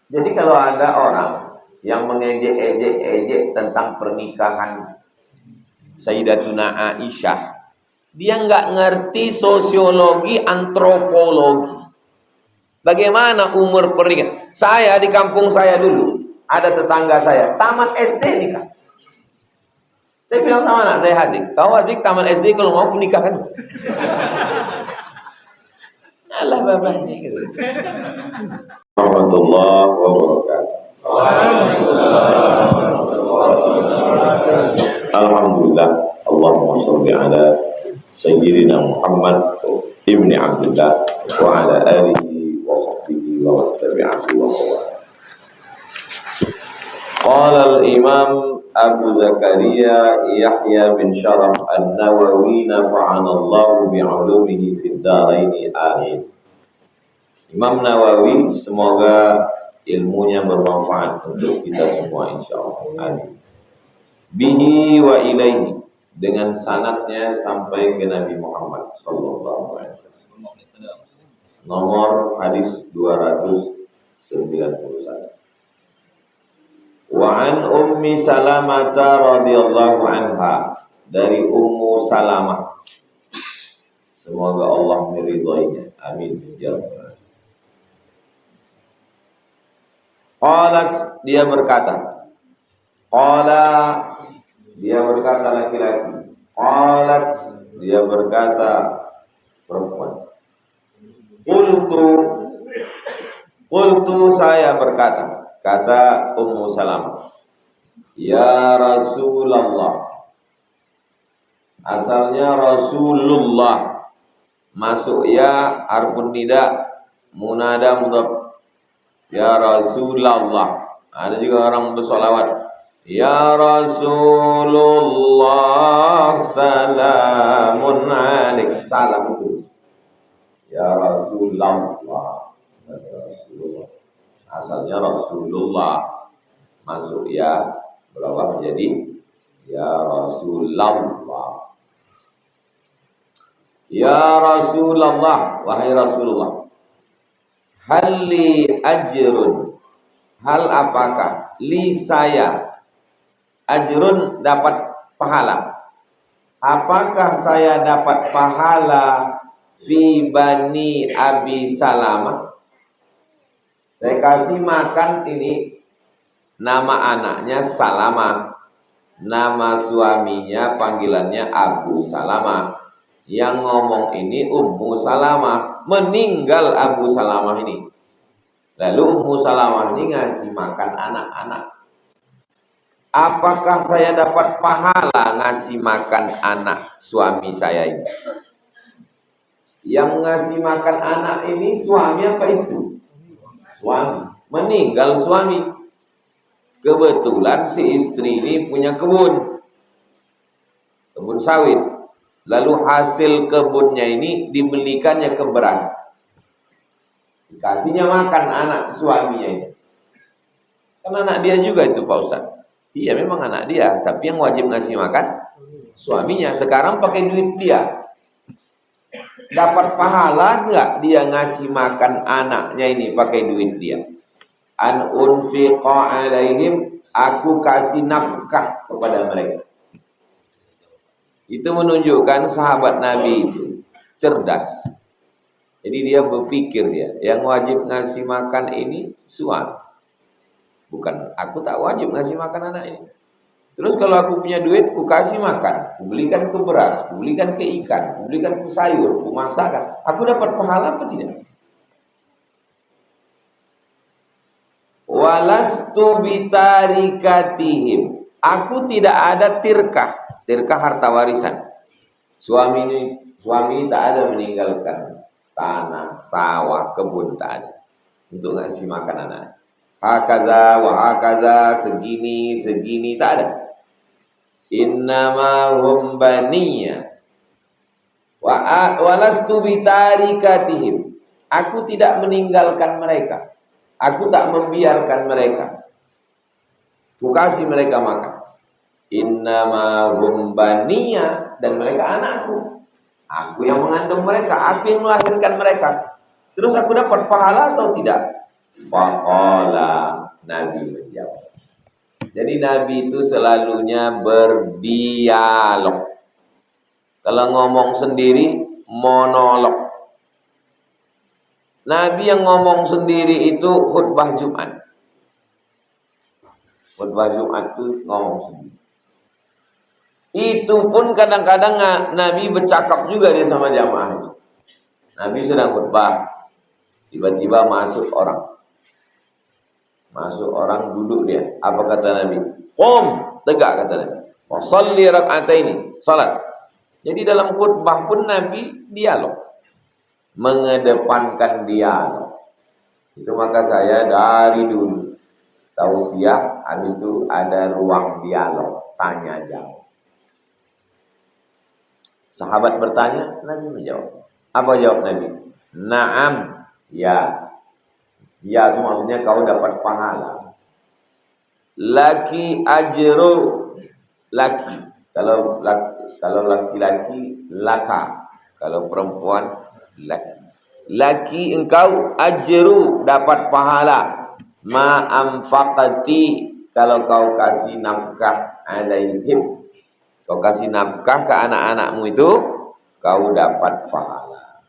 Jadi kalau ada orang yang mengejek-ejek tentang pernikahan Sayyidatuna Aisyah, dia nggak ngerti sosiologi, antropologi. Bagaimana umur pernikahan? Saya di kampung saya dulu, ada tetangga saya, tamat SD nikah. Saya bilang sama anak saya, Hazik, kau Hazik tamat SD kalau mau nikahkan. Alah bapaknya gitu. Warahmatullahi wabarakatuh. Alhamdulillah, Allahumma sholli ala Sayyidina Muhammad ibni Abdullah wa ala alihi wa sahbihi wa tabi'ahu wa sallam. Qala al-Imam Abu Zakaria Yahya bin Sharaf An-Nawawi nafa'ana Allah bi'ulumihi fid dharain amin. Imam Nawawi semoga ilmunya bermanfaat untuk kita semua insyaallah. Amin. Bihi wa ilaihi, dengan sanadnya sampai ke Nabi Muhammad sallallahu alaihi wasallam. Nomor hadis 291. Wa an Ummi Salamah radhiyallahu anha, dari Ummu Salamah, semoga Allah meridhoinya. Amin ya rabbal alamin. Qalat, dia berkata, qala, dia berkata laki-laki, qalat, dia berkata perempuan, qultu saya berkata, kata Ummu Salamah, ya Rasulullah, asalnya Rasulullah, masuk ya harfun nida, munada mudhaf. Ya Rasulullah. Ada juga orang bersolawat, ya Rasulullah salamun alaik. Salam itu ya Rasulullah. Asalnya Rasulullah, masuk ya berubah menjadi ya Rasulullah. Ya Rasulullah, wahai Rasulullah, halli ajrun, hal apakah li saya, ajrun dapat pahala, apakah saya dapat pahala fi bani Abi Salamah, saya kasih makan ini, nama anaknya Salamah, nama suaminya panggilannya Abu Salamah, yang ngomong ini Ummu Salamah, meninggal Abu Salamah ini. Lalu Ummu Salamah ini ngasih makan anak-anak. Apakah saya dapat pahala ngasih makan anak suami saya ini? Yang ngasih makan anak ini suami apa istri? Suami. Meninggal suami. Kebetulan si istri ini punya kebun sawit. Lalu hasil kebunnya ini dibelikannya ke beras, dikasihnya makan anak suaminya ini. Kan anak dia juga itu Pak Ustaz. Iya memang anak dia, tapi yang wajib ngasih makan suaminya. Sekarang pakai duit dia. Dapat pahala enggak dia ngasih makan anaknya ini pakai duit dia? An unfiqa alaihim, aku kasih nafkah kepada mereka. Itu menunjukkan sahabat Nabi itu cerdas. Jadi dia berpikir, dia yang wajib ngasih makan ini suami. Bukan, aku tak wajib ngasih makan anak ini. Terus kalau aku punya duit, aku kasih makan, aku belikan ke beras, aku belikan ke ikan, aku belikan ke sayur, aku masakkan. Aku dapat pahala apa tidak? Walastu bitarikatihim, aku tidak ada tirkah harta warisan. Suami ini tak ada meninggalkan tanah, sawah, kebun, tak ada untuk ngasih makan anak. Hakaza wa hakaza, segini tak ada. Innama hum baniya walastu bitarikatihim, aku tidak meninggalkan mereka, aku tak membiarkan mereka, aku kasih mereka makan. Innama hum baniya, dan mereka anakku, aku yang mengandung mereka, aku yang melahirkan mereka. Terus aku dapat pahala atau tidak? Faqala, Nabi menjawab. Jadi Nabi itu selalunya berdialog. Kalau ngomong sendiri, monolog. Nabi yang ngomong sendiri itu khutbah Jumat. Khutbah Jumat itu ngomong sendiri. Itu pun kadang-kadang Nabi bercakap juga dia sama jamaah. Nabi sedang khutbah, tiba-tiba masuk orang. Masuk orang, duduk dia. Apa kata Nabi? Qum, tegak kata Nabi. Wa shalli rak'ataini, salat. Jadi dalam khutbah pun Nabi dialog. Mengedepankan dialog. Itu maka saya dari dulu tausiah, habis itu ada ruang dialog, tanya jawab. Sahabat bertanya, Nabi menjawab. Apa jawab Nabi? Naam, ya. Ya itu maksudnya kau dapat pahala. Laki ajru, laki. Kalau laki-laki laka. Kalau perempuan laki. Laki engkau ajru, dapat pahala. Ma anfaqati, kalau kau kasih nafkah alaihim. Kau kasih nafkah ke anak-anakmu itu, kau dapat pahala.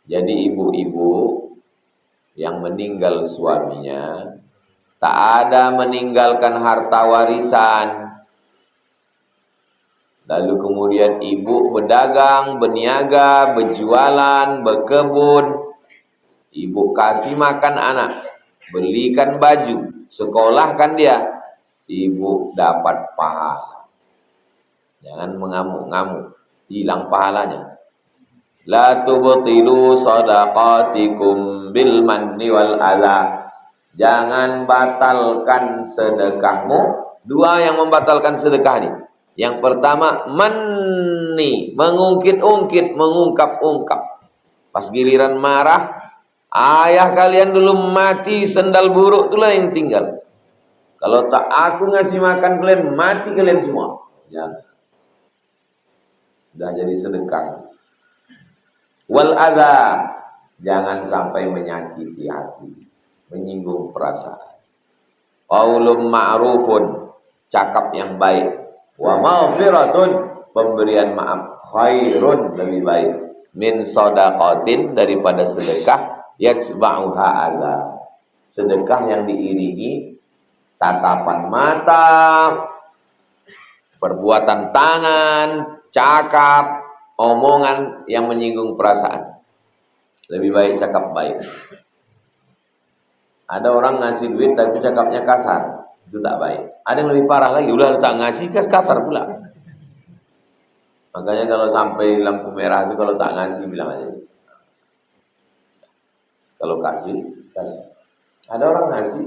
Jadi ibu-ibu yang meninggal suaminya, tak ada meninggalkan harta warisan. Lalu kemudian ibu berdagang, berniaga, berjualan, berkebun. Ibu kasih makan anak, belikan baju, sekolahkan dia. Ibu dapat pahala. Jangan mengamuk-ngamuk, hilang pahalanya. La tubtilu sadaqatikum bil manni wal adha. Jangan batalkan sedekahmu. Dua yang membatalkan sedekah ini. Yang pertama, manni, mengungkit-ungkit, mengungkap-ungkap. Pas giliran marah, ayah kalian dulu mati, sendal buruk itulah yang tinggal. Kalau tak aku ngasih makan kalian, mati kalian semua. Jangan. Sudah jadi sedekah. Wal adha, jangan sampai menyakiti hati, menyinggung perasaan. Qaulun ma'rufun, cakap yang baik. Wa maghfiratun, pemberian maaf. Khairun, lebih baik. Min shadaqatin, daripada sedekah. Yatsba'uha adha, sedekah yang diiringi tatapan mata, perbuatan tangan, cakap, omongan yang menyinggung perasaan. Lebih baik cakap baik. Ada orang ngasih duit tapi cakapnya kasar, itu tak baik. Ada yang lebih parah lagi, udah tak ngasih kasar pula. Makanya kalau sampai lampu merah itu, kalau tak ngasih bilang aja. Kalau kasih. Ada orang ngasih,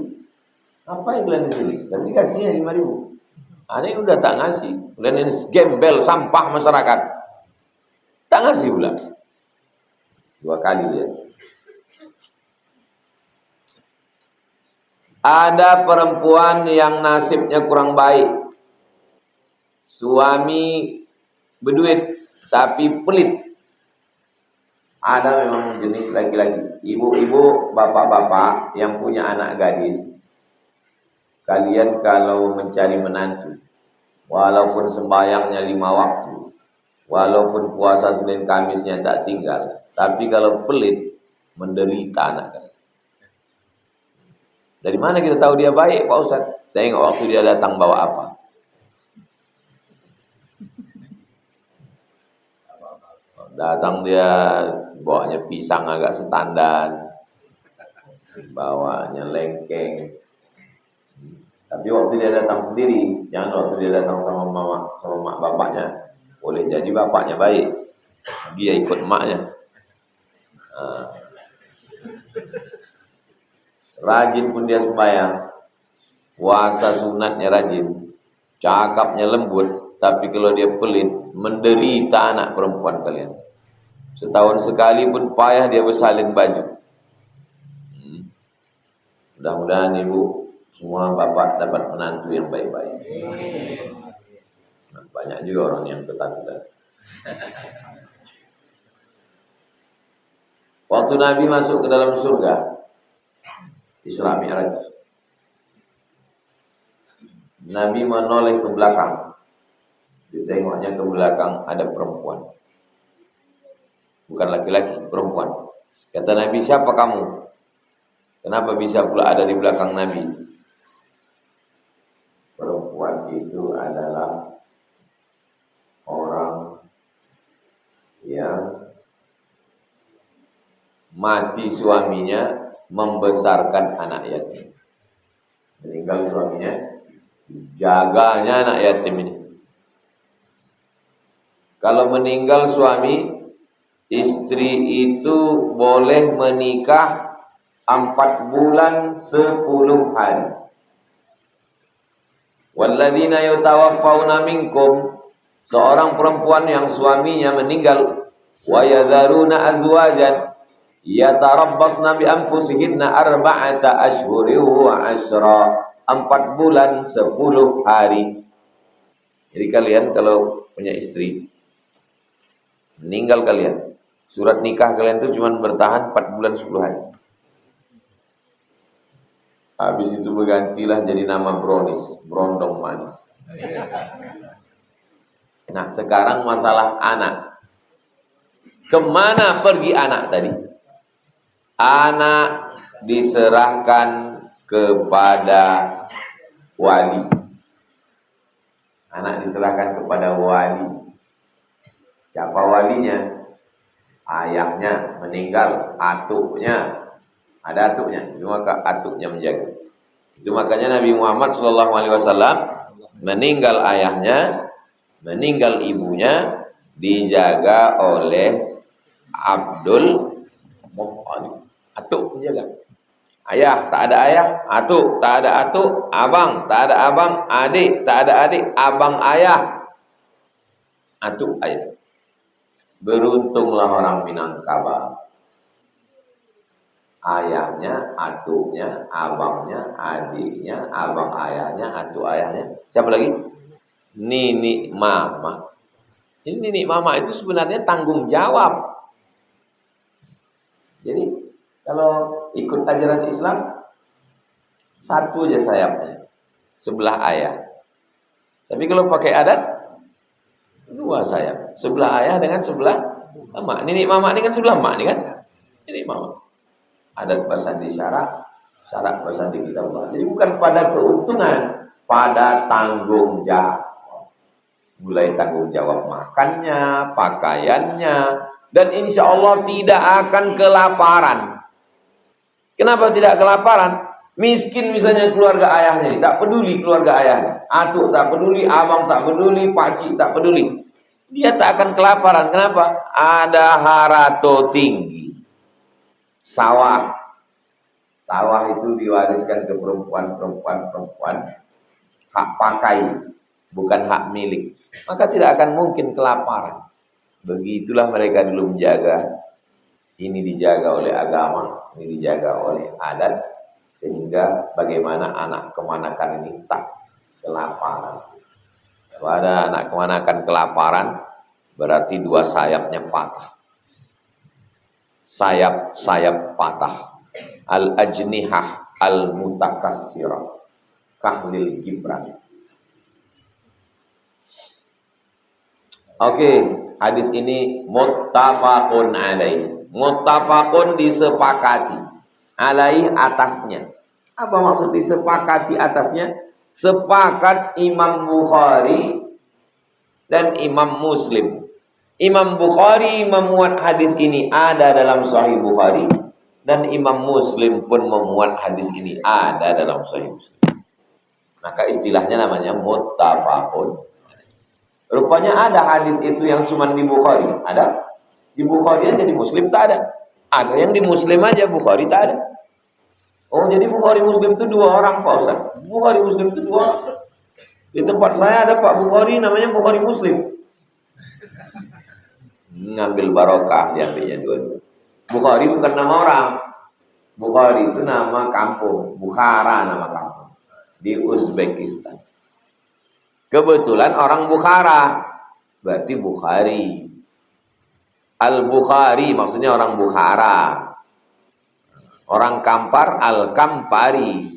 apa yang kalian di sini? Tapi kasihnya 5.000. Ada yang udah tak ngasih, kalian ini gembel, sampah masyarakat. Tak ngasih pula. 2 kali dia. Ada perempuan yang nasibnya kurang baik. Suami berduit tapi pelit. Ada memang jenis laki-laki. Ibu-ibu, bapak-bapak yang punya anak gadis. Kalian kalau mencari menantu, walaupun sembahyangnya 5 waktu, walaupun puasa Senin Kamisnya tak tinggal, tapi kalau pelit, menderita anak kalian. Dari mana kita tahu dia baik, Pak Ustaz? Tengok waktu dia datang bawa apa. Datang dia bawanya pisang agak setandan, bawanya lengkeng. Tapi waktu dia datang sendiri, jangan waktu dia datang sama mama, sama mak bapaknya. Boleh jadi bapaknya baik, dia ikut emaknya. Rajin pun dia sembahyang, puasa sunatnya rajin, cakapnya lembut, tapi kalau dia pelit, menderita anak perempuan kalian. Setahun sekali pun payah dia bersalin baju. Mudah-mudahan ibu semua bapak dapat menantu yang baik-baik. Nah, banyak juga orang yang ketakutan. Waktu Nabi masuk ke dalam surga, Isra Mi'raj. Nabi menoleh ke belakang. Ditengoknya ke belakang ada perempuan. Bukan laki-laki, perempuan. Kata Nabi, siapa kamu? Kenapa bisa pula ada di belakang Nabi? Perempuan itu adalah orang yang mati suaminya membesarkan anak yatim. Meninggal suaminya, jaganya anak yatim ini. Kalau meninggal suami, istri itu boleh menikah 4 bulan 10 hari. Walladzina yatawaffawna minkum, seorang perempuan yang suaminya meninggal, wa yadharuna azwajan yatarabbasna bi anfusihinna arba'ata ashhurin wa 'ashra, 4 bulan 10 hari. Jadi kalian kalau punya istri meninggal kalian, surat nikah kalian itu cuma bertahan 4 bulan 10 hari. Habis itu bergantilah jadi nama Bronis, Brondong Manis. Nah, sekarang masalah anak. Kemana pergi anak tadi? Anak diserahkan kepada wali. Anak diserahkan kepada wali. Siapa walinya? Ayahnya meninggal, atuknya. Ada atuknya, cuma atuknya menjaga. Itu makanya Nabi Muhammad SAW meninggal ayahnya, meninggal ibunya, dijaga oleh Abdul Muttalib. Atuk menjaga. Ayah, tak ada ayah, atuk, tak ada atuk, abang, tak ada abang, adik, tak ada adik, abang ayah, atuk ayah. Beruntunglah orang Minangkabau. Ayahnya, atuknya, abangnya, adiknya, abang ayahnya, atuk ayahnya. Siapa lagi? Nini mama. Ini nini mama itu sebenarnya tanggung jawab. Jadi kalau ikut ajaran Islam, satu aja sayapnya, sebelah ayah. Tapi kalau pakai adat, 2 sayap, sebelah ayah dengan sebelah emak. Nini mama ini kan sebelah emak ini kan? Nini mama. Adat bersandi syarak, syarak bersandi kitabullah. Jadi bukan pada keuntungan, pada tanggung jawab. Mulai tanggung jawab makannya, pakaiannya, dan insya Allah tidak akan kelaparan. Kenapa tidak kelaparan? Miskin misalnya keluarga ayahnya, tak peduli keluarga ayahnya. Atuk tak peduli, abang tak peduli, pakcik tak peduli. Dia tak akan kelaparan. Kenapa? Ada harato tinggi. Sawah itu diwariskan ke perempuan, hak pakai, bukan hak milik. Maka tidak akan mungkin kelaparan. Begitulah mereka dulu menjaga. Ini dijaga oleh agama, ini dijaga oleh adat, sehingga bagaimana anak kemanakan ini tak kelaparan. Kalau ada anak kemanakan kelaparan, berarti 2 sayapnya patah. Sayap-sayap patah. Al-ajnihah al-mutakassirah kahlil Gibran. Oke, hadis ini muttafaqun alaih. Muttafaqun disepakati. Alaih atasnya. Apa maksud disepakati atasnya? Sepakat Imam Bukhari dan Imam Muslim. Imam Bukhari memuat hadis ini ada dalam Sahih Bukhari, dan Imam Muslim pun memuat hadis ini ada dalam Sahih Muslim. Maka istilahnya namanya muttafaqun. Rupanya ada hadis itu yang cuma di Bukhari, ada. Di Bukhari aja, di Muslim tak ada. Ada yang di Muslim aja, Bukhari tak ada. Oh, jadi Bukhari Muslim itu 2 orang Pak Ustaz. Bukhari Muslim itu 2 orang. Di tempat saya ada Pak Bukhari namanya Bukhari Muslim. Ngambil barokah diambilnya 2. Bukhari bukan nama orang. Bukhari itu nama kampung. Bukhara nama kampung. Di Uzbekistan. Kebetulan orang Bukhara. Berarti Bukhari. Al-Bukhari maksudnya orang Bukhara. Orang Kampar Al-Kampari.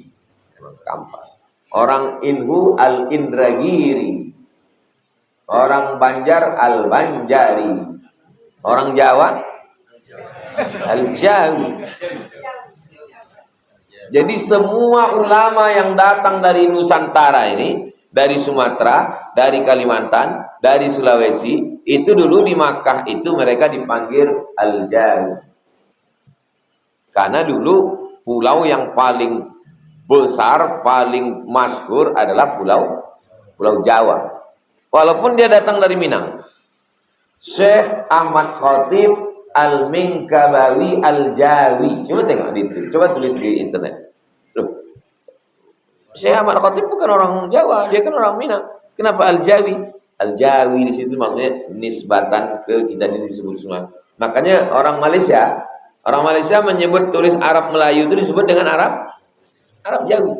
Orang Kampar. Orang Inhu Al-Indragiri. Orang Banjar Al-Banjari. Orang Jawa Al-Jawi. Jadi semua ulama yang datang dari Nusantara ini, dari Sumatera, dari Kalimantan, dari Sulawesi, itu dulu di Makkah itu mereka dipanggil Al-Jawi. Karena dulu pulau yang paling besar, paling masyhur adalah Pulau Jawa. Walaupun dia datang dari Minang. Syekh Ahmad Khatib Al-Minkabawi Al-Jawi. Coba tengok di itu. Coba tulis di internet. Loh. Syekh Ahmad Khatib bukan orang Jawa, dia kan orang Minang. Kenapa Al-Jawi? Al-Jawi di situ maksudnya nisbatan ke kita ini disebut semua. Makanya orang Malaysia menyebut tulis Arab Melayu itu disebut dengan Arab Jawi.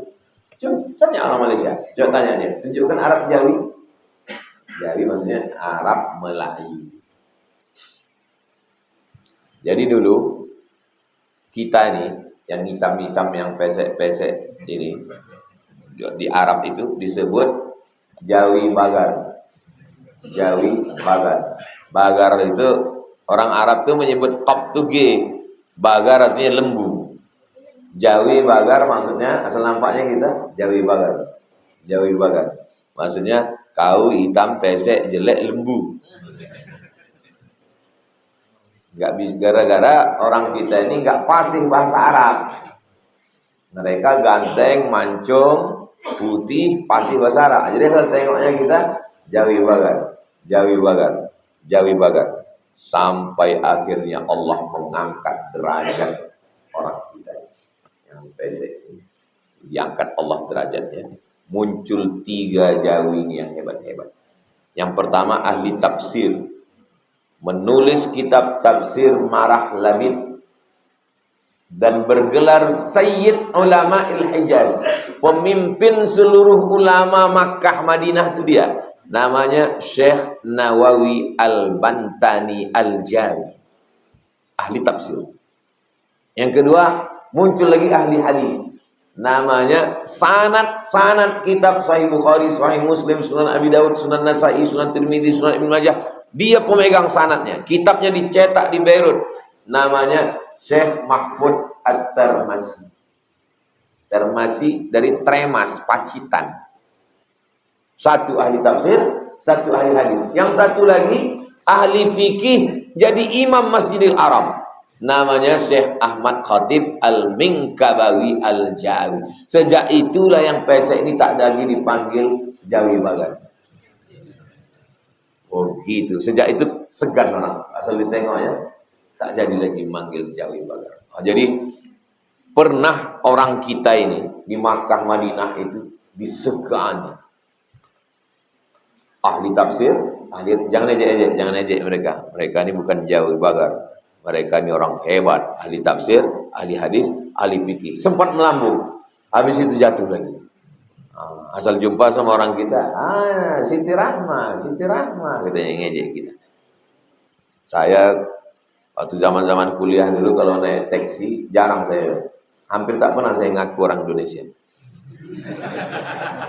Coba tanya orang Malaysia. Coba tanya dia. Tunjukkan Arab Jawi. Jawi maksudnya Arab Melayu. Jadi dulu kita nih yang hitam-hitam yang pesek-pesek ini di Arab itu disebut Jawi Bagar. Jawi Bagar. Bagar itu orang Arab tuh menyebut Koptuge. Bagar artinya lembu. Jawi Bagar maksudnya asal nampaknya kita Jawi Bagar. Jawi Bagar. Maksudnya kau hitam pesek jelek lembu. Nggak bisa, gara-gara orang kita ini nggak fasih bahasa Arab. Mereka ganteng, mancung, putih, fasih bahasa Arab. Jadi kalau tengoknya kita Jawi Bagar, Jawi Bagar, Jawi Bagar. Sampai akhirnya Allah mengangkat derajat orang kita yang pesek ini. Diangkat Allah derajatnya. Muncul 3 Jawi ini yang hebat-hebat. Yang pertama ahli tafsir. Menulis kitab tafsir Marah Labid dan bergelar Sayyid Ulama Il-Hijaz, pemimpin seluruh ulama Makkah Madinah itu dia. Namanya Syekh Nawawi Al-Bantani Al-Jawi, ahli tafsir. Yang kedua muncul lagi ahli hadis. Namanya sanad kitab Sahih Bukhari, Sahih Muslim, Sunan Abi Daud, Sunan Nasai, Sunan Tirmidzi, Sunan Ibnu Majah. Dia pemegang sanadnya. Kitabnya dicetak di Beirut. Namanya Syekh Mahfud At-Tirmasi. Tirmasi dari Tremas, Pacitan. Satu ahli tafsir, satu ahli hadis. Yang satu lagi ahli fikih, jadi imam Masjidil Haram. Namanya Syekh Ahmad Khatib Al-Minkabawi Al-Jawi. Sejak itulah yang pesek ini tak lagi dipanggil Jawi Bagar. Oh gitu. Sejak itu segan orang. Asal ditengoknya tak jadi lagi manggil Jawi Bagar. Oh, jadi pernah orang kita ini di Makkah Madinah itu disegani. Ahli tafsir, jangan ejek mereka. Mereka ini bukan Jawi Bagar. Mereka ini orang hebat, ahli tafsir, ahli hadis, ahli fikih. Sempat melambung, habis itu jatuh lagi. Asal jumpa sama orang kita, Siti Rahma, katanya ngejek kita. Saya waktu zaman kuliah dulu kalau naik taksi jarang hampir tak pernah saya ngaku orang Indonesia.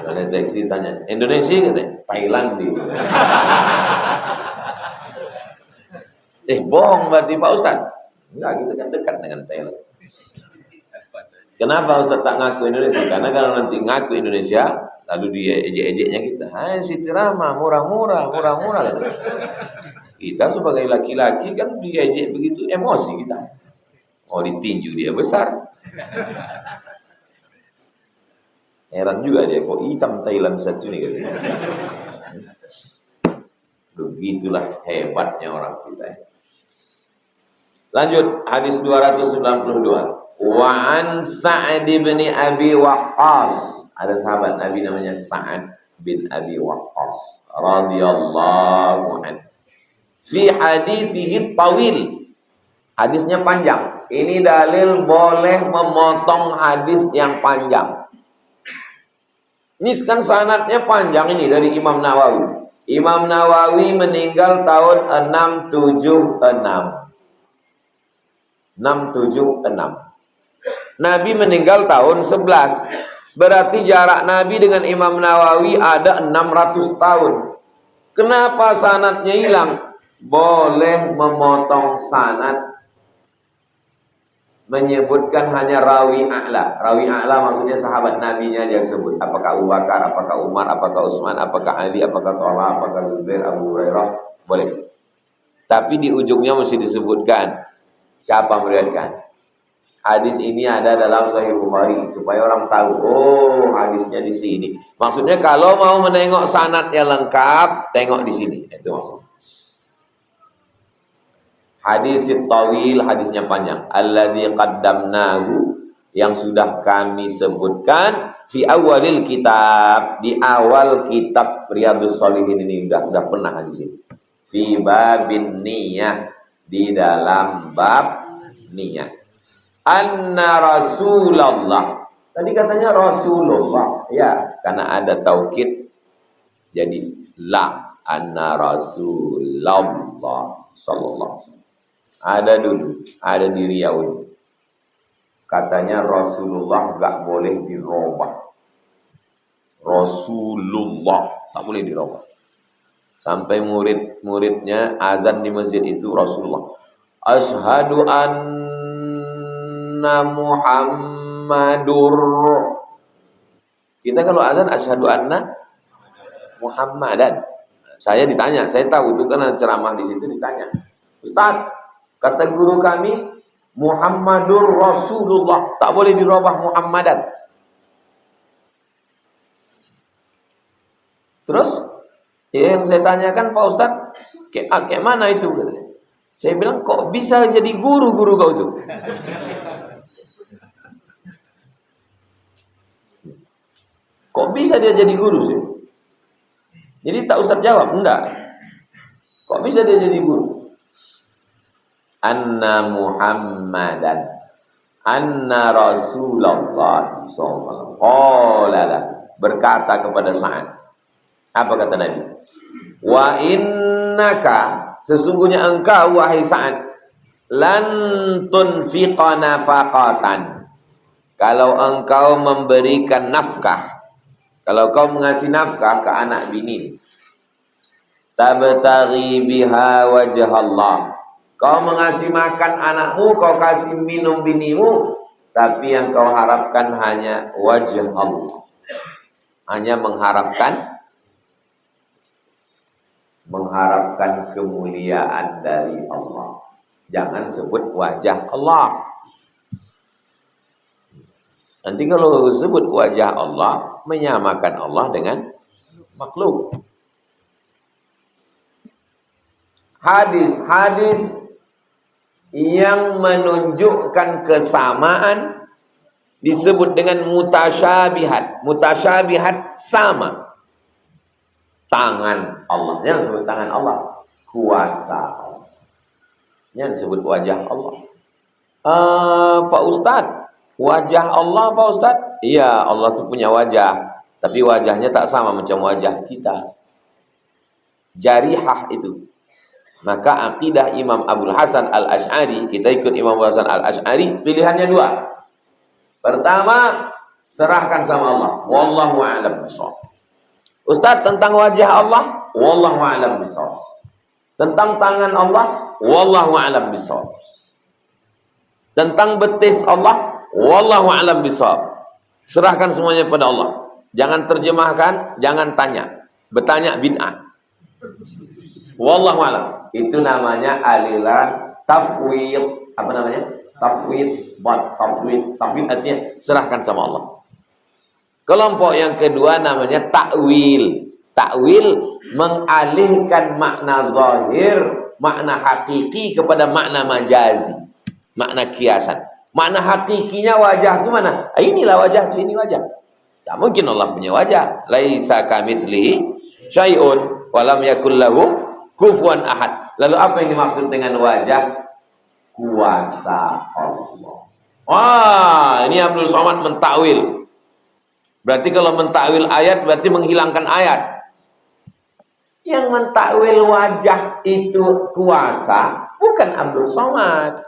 Kalau naik taksi tanya, Indonesia katanya, Thailand di. Bohong berarti Pak Ustadz. Enggak, kita kan dekat dengan Thailand. Kenapa Ustadz tak ngaku Indonesia? Karena kalau nanti ngaku Indonesia, lalu dia ejek-ejeknya kita. Siti Rahma, murah-murah. Kita sebagai laki-laki kan diejek begitu, emosi kita. Oh, ditinju dia besar. Heran juga dia, kok hitam Thailand satu nih. Begitulah hebatnya orang kita. Lanjut, hadis 292. Wa an Sa'ad bin Abi Waqqas. Ada sahabat Nabi namanya Sa'ad bin Abi Waqqas radhiyallahu anhu. Fi hadithihi tawil. Hadisnya panjang. Ini dalil boleh memotong hadis yang panjang. Ini kan sanadnya panjang ini dari Imam Nawawi. Imam Nawawi meninggal tahun 676. Nabi meninggal tahun 11. Berarti jarak Nabi dengan Imam Nawawi ada 600 tahun. Kenapa sanadnya hilang? Boleh memotong sanad, menyebutkan hanya rawi a'la. Rawi a'la maksudnya sahabat nabinya dia sebut. Apakah Abu Bakar, apakah Umar, apakah Utsman, apakah Ali, apakah Thalha, apakah Zubair, Abu Hurairah. Boleh. Tapi di ujungnya mesti disebutkan siapa meriwayatkan. Hadis ini ada dalam Sahih Bukhari supaya orang tahu, oh hadisnya di sini. Maksudnya kalau mau menengok sanadnya lengkap, tengok di sini. Itu maksudnya. Hadis tawil, hadisnya panjang. Alladzi qaddamnahu, yang sudah kami sebutkan fi awalil kitab, di awal kitab Riyadhus Shalihin ini sudah pernah hadis ini. Fi babin niyah, di dalam bab niyah. Anna Rasulullah. Tadi katanya Rasulullah, ya, karena ada taukid jadi la. Anna Rasulullah sallallahu alaihi wasallam. Ada dulu, ada di Riau ini. Katanya Rasulullah gak boleh dirubah. Rasulullah tak boleh dirubah. Sampai murid-muridnya azan di masjid itu Rasulullah. Asyhadu anna Muhammadur. Kita kalau azan asyhadu anna Muhammadan. Saya ditanya, saya tahu itu karena ceramah di situ ditanya. Ustaz, kata guru kami, Muhammadur Rasulullah. Tak boleh dirubah Muhammadan. Terus, ya yang saya tanyakan, Pak Ustaz, kayak mana itu? Saya bilang, kok bisa jadi guru-guru kau itu? Kok bisa dia jadi guru sih? Jadi tak Ustaz jawab, enggak. Kok bisa dia jadi guru? Anna Muhammadan, anna Rasulullah sallallahu alaihi wasallam berkata kepada Sa'ad. Apa kata Nabi? Wa innaka, sesungguhnya engkau wahai Sa'ad, lan tunfiqa nafaqatan, kalau engkau memberikan nafkah, kalau kau mengasih nafkah ke anak bini, tabtaghi biha wajh Allah, kau mengasih makan anakmu, kau kasih minum binimu, tapi yang kau harapkan hanya wajah Allah. Hanya mengharapkan kemuliaan dari Allah. Jangan sebut wajah Allah. Nanti kalau sebut wajah Allah, menyamakan Allah dengan makhluk. Hadis-hadis yang menunjukkan kesamaan disebut dengan mutasyabihat. Mutasyabihat sama. Tangan Allah, yang disebut tangan Allah. Kuasa Allah, yang disebut wajah Allah. Pak Ustadz, wajah Allah Pak Ustadz? Iya, Allah itu punya wajah, tapi wajahnya tak sama macam wajah kita. Jarihah itu. Maka akidah Imam Abul Hasan Al-Asy'ari, kita ikut Imam Abul Hasan Al-Asy'ari, pilihannya dua. Pertama, serahkan sama Allah. Wallahu a'lam bishawab. Ustaz, tentang wajah Allah, wallahu a'lam bishawab. Tentang tangan Allah, wallahu a'lam bishawab. Tentang betis Allah, wallahu a'lam bishawab. Serahkan semuanya pada Allah. Jangan terjemahkan, jangan tanya. Bertanya bid'ah. Wallahu a'lam. Itu namanya aliran tafwid. Apa namanya? Tafwid. Tafwid artinya serahkan sama Allah. Kelompok yang kedua namanya takwil. Takwil mengalihkan makna zahir, makna hakiki kepada makna majazi, makna kiasan. Makna hakikinya wajah itu mana? Inilah wajah itu, ini wajah. Tak mungkin Allah punya wajah. Laisa kamitslihi syai'un wa lam yakul lahu kufuwan ahad. Lalu apa yang dimaksud dengan wajah? Kuasa Allah. Wah, ini Abdul Somad mentakwil. Berarti kalau mentakwil ayat berarti menghilangkan ayat. Yang mentakwil wajah itu kuasa bukan Abdul Somad,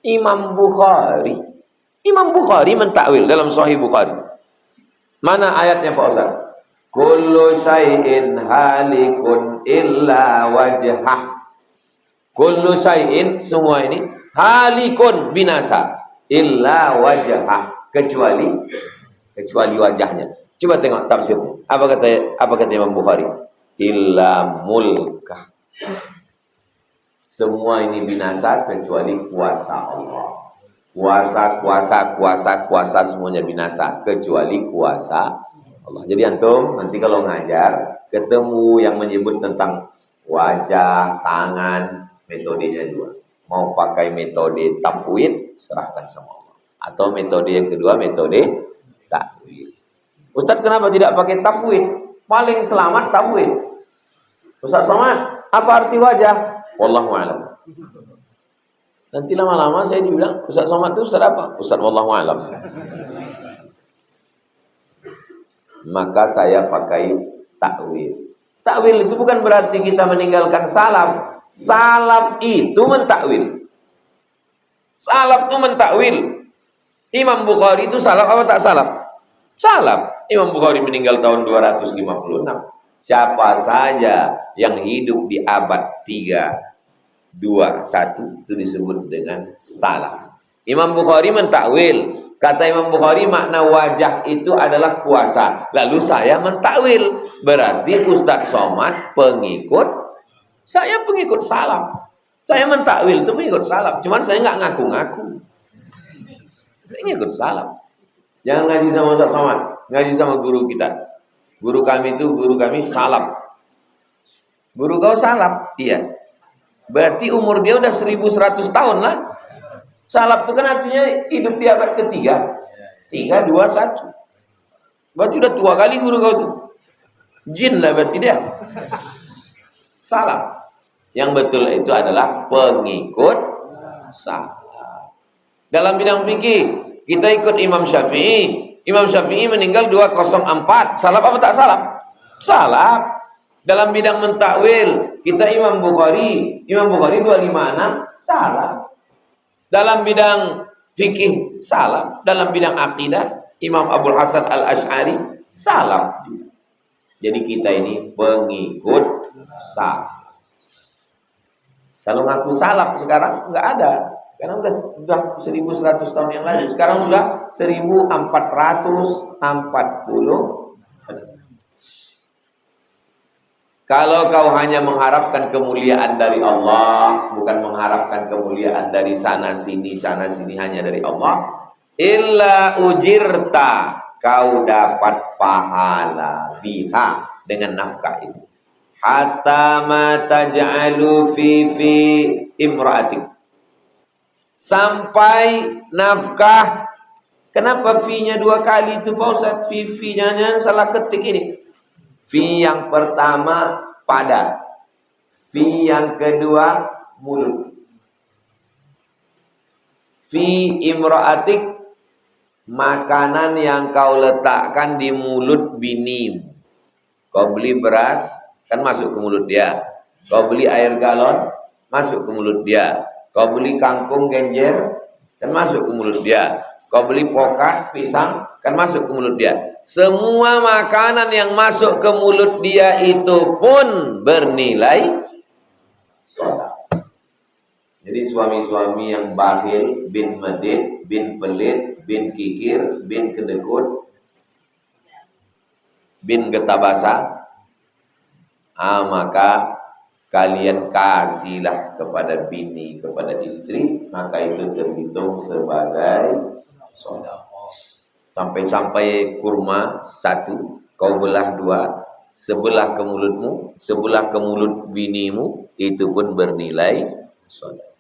Imam Bukhari. Imam Bukhari mentakwil dalam Sahih Bukhari. Mana ayatnya Pak Ustaz? Kullu syai'in halikun illa wajhah. Kullu syai'in, semua ini halikun, binasa, illa wajhah, kecuali wajahnya. Coba tengok tafsirnya. Apa kata Imam Bukhari? Illa mulkah. Semua ini binasa kecuali kuasa Allah. Kuasa semuanya binasa kecuali kuasa Allah. Jadi antum nanti kalau ngajar ketemu yang menyebut tentang wajah, tangan, metodenya dua. Mau pakai metode tafwid, serahkan sama Allah. Atau metode yang kedua, metode takwil. Ustaz kenapa tidak pakai tafwid? Paling selamat tafwid. Ustaz Somad, apa arti wajah? Wallahu a'lam. Nanti lama-lama saya dibilang, Ustaz Somad itu Ustaz apa? Ustaz wallahu a'lam. Maka saya pakai takwil. Takwil itu bukan berarti kita meninggalkan salaf. Salaf itu mentakwil. Salaf itu mentakwil. Imam Bukhari itu salaf apa tak salaf? Salaf. Imam Bukhari meninggal tahun 256. Siapa saja yang hidup di abad 3, 2, 1 itu disebut dengan salaf. Imam Bukhari mentakwil. Kata Imam Bukhari makna wajah itu adalah kuasa. Lalu saya mentakwil. Berarti Ustaz Somad pengikut. Saya pengikut salaf. Saya mentakwil itu pengikut salaf. Cuman saya nggak ngaku-ngaku. Saya ngikut salaf. Jangan ngaji sama Ustaz Somad. Ngaji sama guru kita. Guru kami salaf. Guru kau salaf? Iya. Berarti umur dia udah 1100 tahun lah. Salaf itu kan artinya hidup di abad ketiga. 3, 2, 1. Berarti udah tua kali guru kau tuh. Jin lah berarti dia. Salaf. Yang betul itu adalah pengikut salaf. Dalam bidang fikih, kita ikut Imam Syafi'i. Imam Syafi'i meninggal 204. Salaf apa tak salaf? Salaf. Dalam bidang mentakwil, kita Imam Bukhari 256, salaf. Dalam bidang fikih, salaf. Dalam bidang akidah, Imam Abul Hasan Al-Asy'ari, salaf. Jadi kita ini pengikut salaf. Kalau ngaku salaf sekarang nggak ada. Karena udah 1100 tahun yang lalu. Sekarang sudah 1440. Kalau kau hanya mengharapkan kemuliaan dari Allah, bukan mengharapkan kemuliaan dari sana sini hanya dari Allah, illa ujirta, kau dapat pahala biha dengan nafkah itu. Hatta ma taj'alu fi imra'atik. Sampai nafkah. Kenapa fi-nya 2 kali itu Pak Ustaz? Fi-nya salah ketik ini. Fi yang pertama pada, fi yang kedua mulut. Fi imra'atik, makanan yang kau letakkan di mulut binimu. Kau beli beras, kan masuk ke mulut dia. Kau beli air galon, masuk ke mulut dia. Kau beli kangkung genjer, kan masuk ke mulut dia. Kau beli pokat, pisang, kan masuk ke mulut dia. Semua makanan yang masuk ke mulut dia itu pun bernilai sedekah. Jadi suami-suami yang bakhil, bin medit, bin pelit, bin kikir, bin kedekut, bin getabasa, maka kalian kasihlah kepada bini, kepada istri, maka itu terhitung sebagai sedekah. Sampai-sampai kurma 1, kau belah 2, sebelah ke mulutmu, sebelah ke mulut binimu, itu pun bernilai sedekah.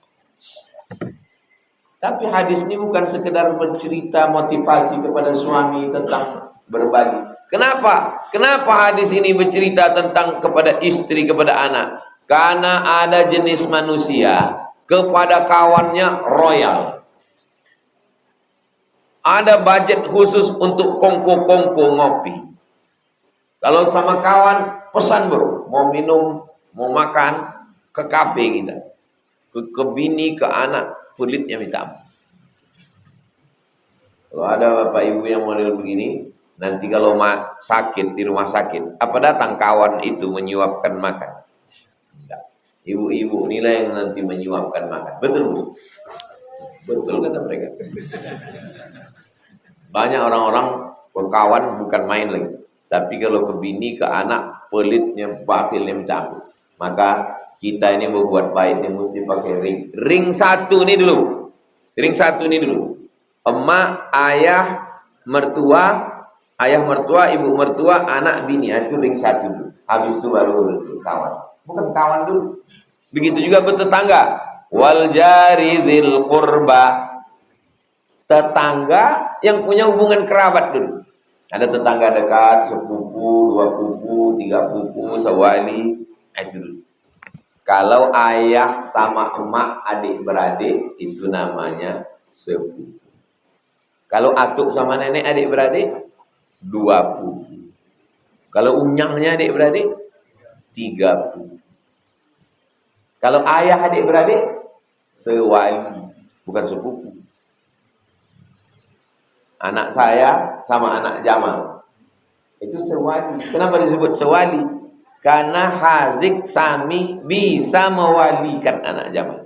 Tapi hadis ini bukan sekedar bercerita motivasi kepada suami tentang berbagi. Kenapa? Kenapa hadis ini bercerita tentang kepada istri, kepada anak? Karena ada jenis manusia kepada kawannya royal. Ada budget khusus untuk kongko-kongko ngopi. Kalau sama kawan, pesan bro, mau minum, mau makan, ke kafe kita. Ke bini, ke anak, pelitnya minta ampun. Kalau ada bapak ibu yang model begini, nanti kalau sakit di rumah sakit, apa datang kawan itu menyuapkan makan? Enggak. Ibu-ibu inilah yang nanti menyuapkan makan. Betul bu? Betul kata mereka. Banyak orang-orang kawan bukan main lagi. Tapi kalau ke bini, ke anak, pelitnya, batilnya minta ampun. Maka kita ini berbuat baik ini mesti pakai ring. Ring satu ini dulu. Ring satu ini dulu. Emak, ayah, mertua, ibu mertua, anak, bini. Itu ring satu dulu. Habis itu baru kawan. Bukan kawan dulu. Begitu juga bertetangga. Wal jari dzil qurba. Tetangga yang punya hubungan kerabat dulu. Ada tetangga dekat, sepupu, dua pupu, tiga pupu, sewali. Itu dulu. Kalau ayah sama emak adik beradik, itu namanya sepupu. Kalau atuk sama nenek adik beradik, dua pupu. Kalau unyangnya adik beradik, tiga pupu. Kalau ayah adik beradik, sewali, bukan sepupu. Anak saya sama anak Jamal, itu sewali. Kenapa disebut sewali? Karena Hazik Sami bisa mewalikan anak Jamal.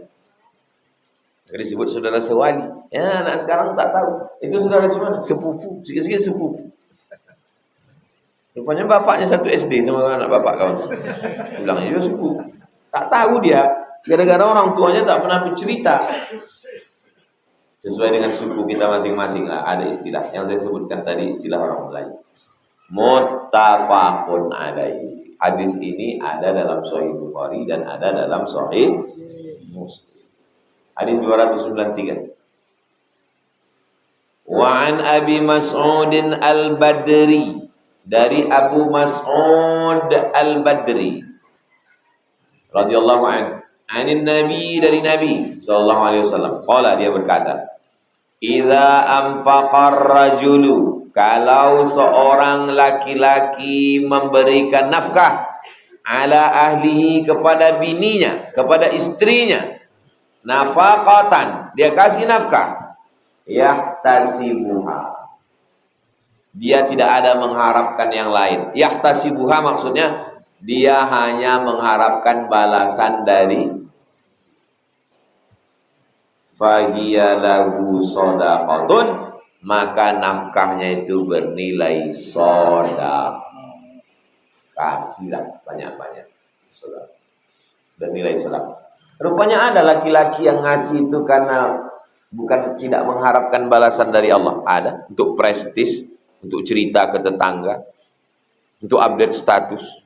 Jadi disebut saudara sewali. Ya, anak sekarang tak tahu. Itu saudara cuma sepupu, sikit-sikit sepupu. Rupanya bapaknya satu SD sama anak bapak kawan. Bilang itu sepupu. Tak tahu dia, gara-gara orang tuanya tak pernah bercerita. Sesuai dengan suku kita masing-masing lah. Ada istilah yang saya sebutkan tadi, istilah orang Melayu. Muttafaqun alaihi. Hadis ini ada dalam Sahih Bukhari dan ada dalam Sahih Muslim. Hadis 293. Wa an Abi Mas'ud al-Badri, dari Abu Mas'ud al-Badri radhiyallahu anhu, anin Nabi, dari Nabi sallallahu alaihi wasallam, qala, dia berkata, idza anfaqar rajulu, kalau seorang laki-laki memberikan nafkah ala ahlihi, kepada bininya, kepada istrinya, nafaqatan, dia kasih nafkah, yahtasibuha, dia tidak ada mengharapkan yang lain. Yahtasibuha maksudnya dia hanya mengharapkan balasan dari, fahiya lahu shadaqatun, maka nafkahnya itu bernilai sedekah. Kasihlah banyak-banyak sedekah, bernilai sedekah. Rupanya ada laki-laki yang ngasih itu karena bukan tidak mengharapkan balasan dari Allah. Ada, untuk prestis, untuk cerita ke tetangga, untuk update status,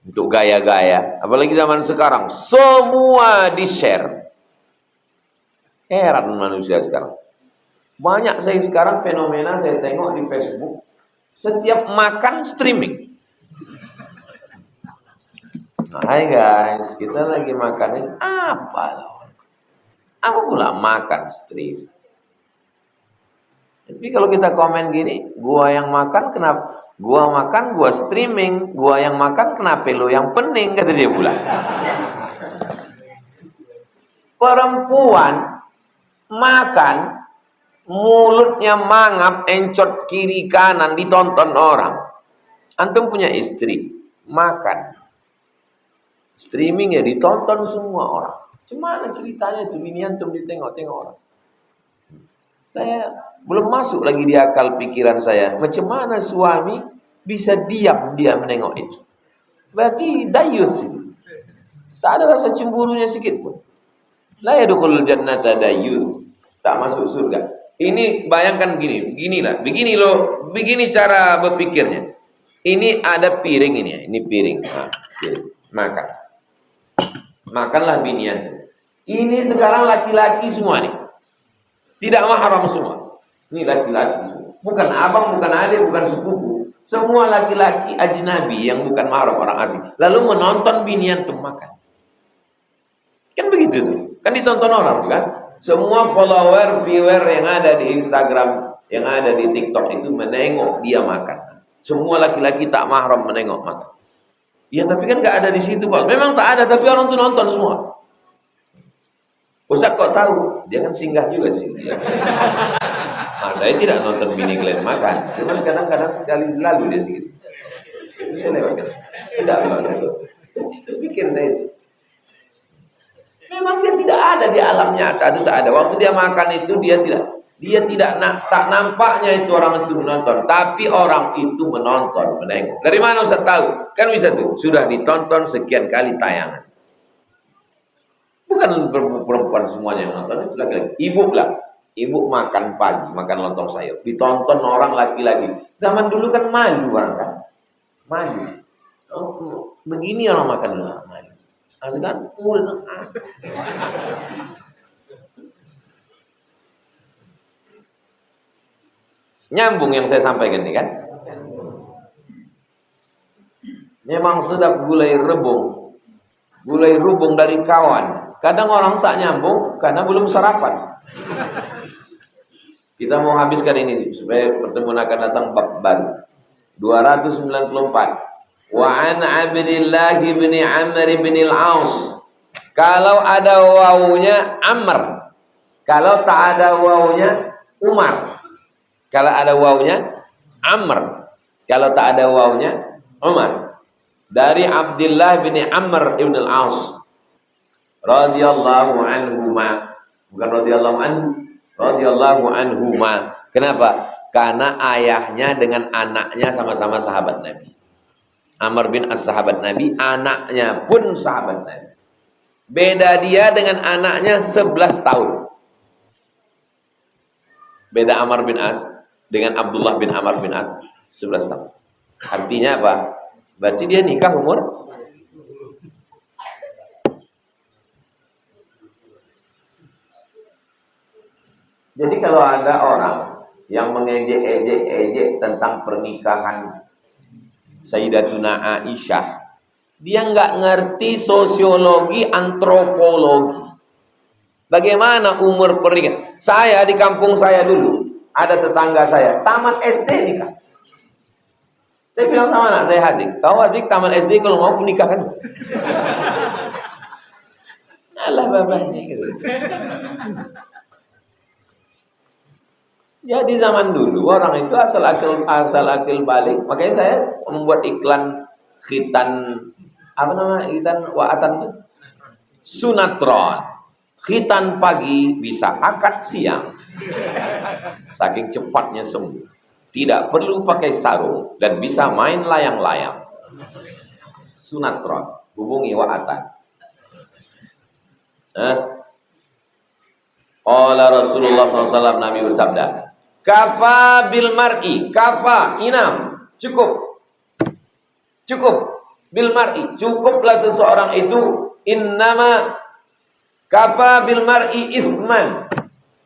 untuk gaya-gaya. Apalagi zaman sekarang semua di-share. Heran manusia sekarang. Banyak saya sekarang fenomena saya tengok di Facebook, setiap makan streaming. Hai guys, kita lagi makanin apa loh? Aku pula makan streaming. Tapi kalau kita komen gini, gua yang makan kenapa? Gua makan, gua streaming. Gua yang makan kenapa lo yang pening, kata dia pula. Perempuan makan, mulutnya mangap, encot kiri kanan, ditonton orang. Antum punya istri, makan, streaming ya ditonton semua orang. Gimana ceritanya itu, ini antum ditengok-tengok orang. Saya belum masuk lagi di akal pikiran saya, macam mana suami bisa diam dia menengok itu. Berarti dayus itu. Tak ada rasa cemburunya sedikit pun. La yadkhulul jannata dayus, tak masuk surga. Ini bayangkan begini loh, begini cara berpikirnya. Ini ada piring ini ya, ini piring. Nah, piring. Makanlah binian. Ini sekarang laki-laki semua nih. Tidak mahram semua. Ini laki-laki semua. Bukan abang, bukan adik, bukan sepupu. Semua laki-laki ajnabi yang bukan mahram, orang asing. Lalu menonton binian tuh makan. Kan begitu tuh. Kan ditonton orang kan. Semua follower, viewer yang ada di Instagram, yang ada di TikTok itu menengok dia makan. Semua laki-laki tak mahram menengok makan. Ya tapi kan gak ada di situ Pak. Memang tak ada, tapi orang tuh nonton semua. Ustaz kok tahu? Dia kan singgah juga sih. Nah, saya tidak nonton bini kalian makan, cuman kadang-kadang sekali lalu dia segitu. Itu saya lewatkan. Tidak Pak saya. Itu pikir saya itu. Memang dia tidak ada di alam nyata, itu tak ada. Waktu dia makan itu dia tidak tak nampaknya itu orang itu menonton, tapi orang itu menengok. Dari mana Ustaz tahu? Kan bisa tuh, sudah ditonton sekian kali tayangan. Bukan perempuan semuanya yang nonton, itu laki-laki. Ibu lah. Ibu makan pagi, makan lontong sayur. Ditonton orang laki-laki. Zaman dulu kan malu orang kan. Malu. Oh, begini orang makan dulu. Malu. Sekarang mulai. Nyambung yang saya sampaikan ini kan. Memang sedap gulai rebung. Gulai rubung dari kawan. Kadang orang tak nyambung karena belum sarapan. Kita mau habiskan ini supaya pertemuan akan datang bab baru. 294. Wa an Abdillah bin Amr bin al-Aus. Kalau ada wawunya Amr. Kalau tak ada wawunya Umar. Kalau ada wawunya Amr. Kalau tak ada wawunya Umar. Dari Abdullah bin Amr ibn al-Aus radhiyallahu anhuma. Bukan radhiyallahu anhu, radhiyallahu anhuma. Kenapa? Karena ayahnya dengan anaknya sama-sama sahabat Nabi. Amr bin As sahabat Nabi, anaknya pun sahabat Nabi. Beda dia dengan anaknya 11 tahun. Beda Amr bin As dengan Abdullah bin Amr bin As 11 tahun. Artinya apa? Berarti dia nikah umur. Jadi kalau ada orang yang mengejek-ejek tentang pernikahan Sayyidatuna Aisyah, dia nggak ngerti sosiologi, antropologi. Bagaimana umur pernikahan? Saya di kampung saya dulu, ada tetangga saya, tamat SD nikah. Saya bilang sama anak saya Hazik, kau Hazik tamat SD kalau mau nikahkan. Alah bapaknya gitu. Jadi zaman dulu orang itu asal akil balik. Makanya saya membuat iklan khitan, apa namanya, khitan wa'atan itu? Sunatron. Khitan pagi bisa akad siang. Saking cepatnya sembuh. Tidak perlu pakai sarung dan bisa main layang-layang. Sunatron. Hubungi wa'atan. Qala Rasulullah SAW, Nabi bersabda, kafa bil mar'i, kafa, enough, cukup bil mar'i, cukuplah seseorang itu, innama kafa bil mar'i isman,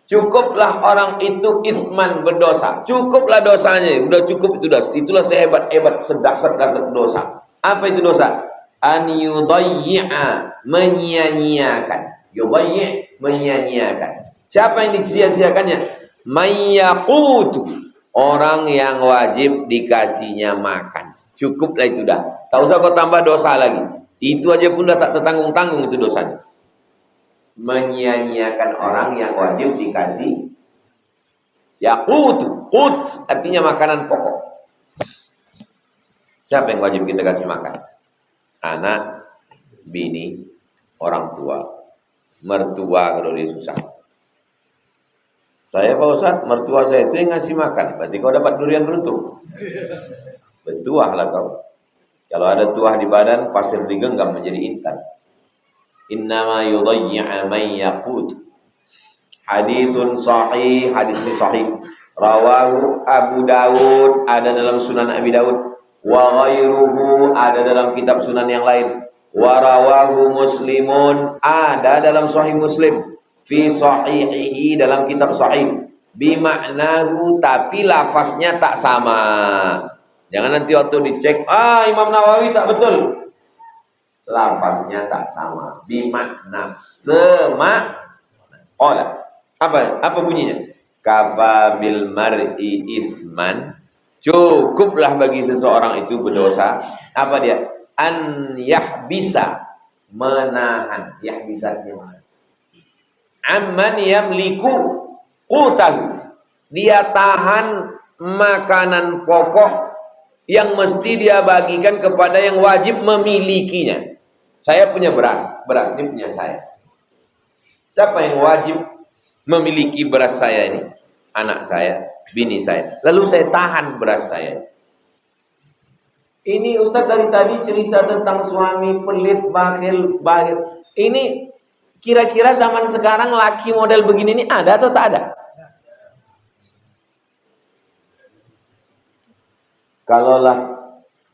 cukuplah orang itu isman, berdosa, cukuplah dosanya, udah cukup itu dosa. Itulah sehebat-hebat sedasar dosa. Apa itu dosa? An yudayyi'a, menyia-nyiakan. Yudayyi', menyia-nyiakan. Siapa yang disia-siakannya? Mayyaqutu, orang yang wajib dikasihnya makan. Cukuplah itu dah. Tak usah kau tambah dosa lagi. Itu aja pun dah tak tertanggung-tanggung itu dosanya. Menyia-nyiakan orang yang wajib dikasih. Yaqutu, qut artinya makanan pokok. Siapa yang wajib kita kasih makan? Anak, bini, orang tua, mertua kalau dia susah. Saya Pak Ustadz, mertua saya itu yang ngasih makan. Berarti kau dapat durian beruntung. Bertuah lah kau. Kalau ada tuah di badan, pasir digenggam menjadi intan. Innama yudayyi'a man yaqut. Hadisun sahih, hadis ini sahih. Rawahu Abu Dawud, ada dalam Sunan Abi Dawud. Wa ghairuhu, ada dalam kitab Sunan yang lain. Wa rawahu Muslimun, ada dalam Sahih Muslim. Fi sahihihi, dalam kitab sahih, bimaknahu, tapi lafaznya tak sama. Jangan nanti waktu dicek, Imam Nawawi tak betul, lafaznya tak sama. Bimakna, apa bunyinya? Kafa bil mar'i isman, cukuplah bagi seseorang itu berdosa. Apa dia? An yahbisa, menahan. Yahbisa, amman yamliku qutahu, dia tahan makanan pokok yang mesti dia bagikan kepada yang wajib memilikinya. Saya punya beras ini punya saya. Siapa yang wajib memiliki beras saya ini? Anak saya, bini saya. Lalu saya tahan beras saya. Ini Ustadz dari tadi cerita tentang suami pelit, bakhil. Ini kira-kira zaman sekarang laki model begini ini ada atau tak ada? Kalaulah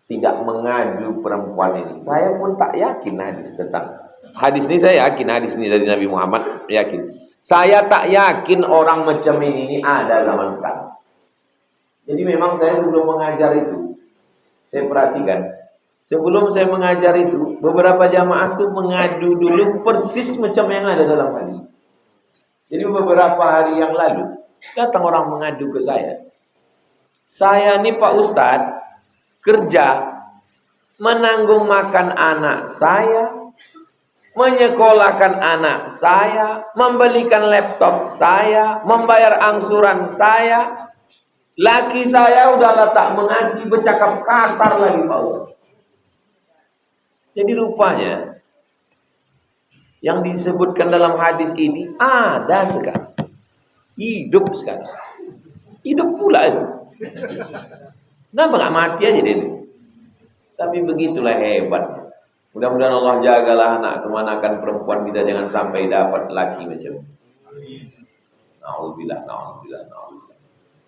tidak mengadu perempuan ini, saya pun tak yakin hadis ini saya yakin hadis ini dari Nabi Muhammad, yakin. Saya tak yakin orang macam ini ada zaman sekarang. Jadi memang saya sebelum mengajar itu, saya perhatikan, sebelum saya mengajar itu, beberapa jamaah tuh mengadu dulu persis macam yang ada dalam hadis. Jadi beberapa hari yang lalu, datang orang mengadu ke saya. Saya nih Pak Ustadz, kerja, menanggung makan anak saya, menyekolahkan anak saya, membelikan laptop saya, membayar angsuran saya. Laki saya udah tak mengasihi, bercakap kasar lagi Pak Ustadz. Jadi rupanya yang disebutkan dalam hadis ini ada sekarang. Hidup sekarang. Hidup pula itu. Kenapa nggak mati aja dia? Tapi begitulah hebat. Mudah-mudahan Allah jagalah anak kemanakan perempuan kita, jangan sampai dapat laki macam itu. Na'udzubillah.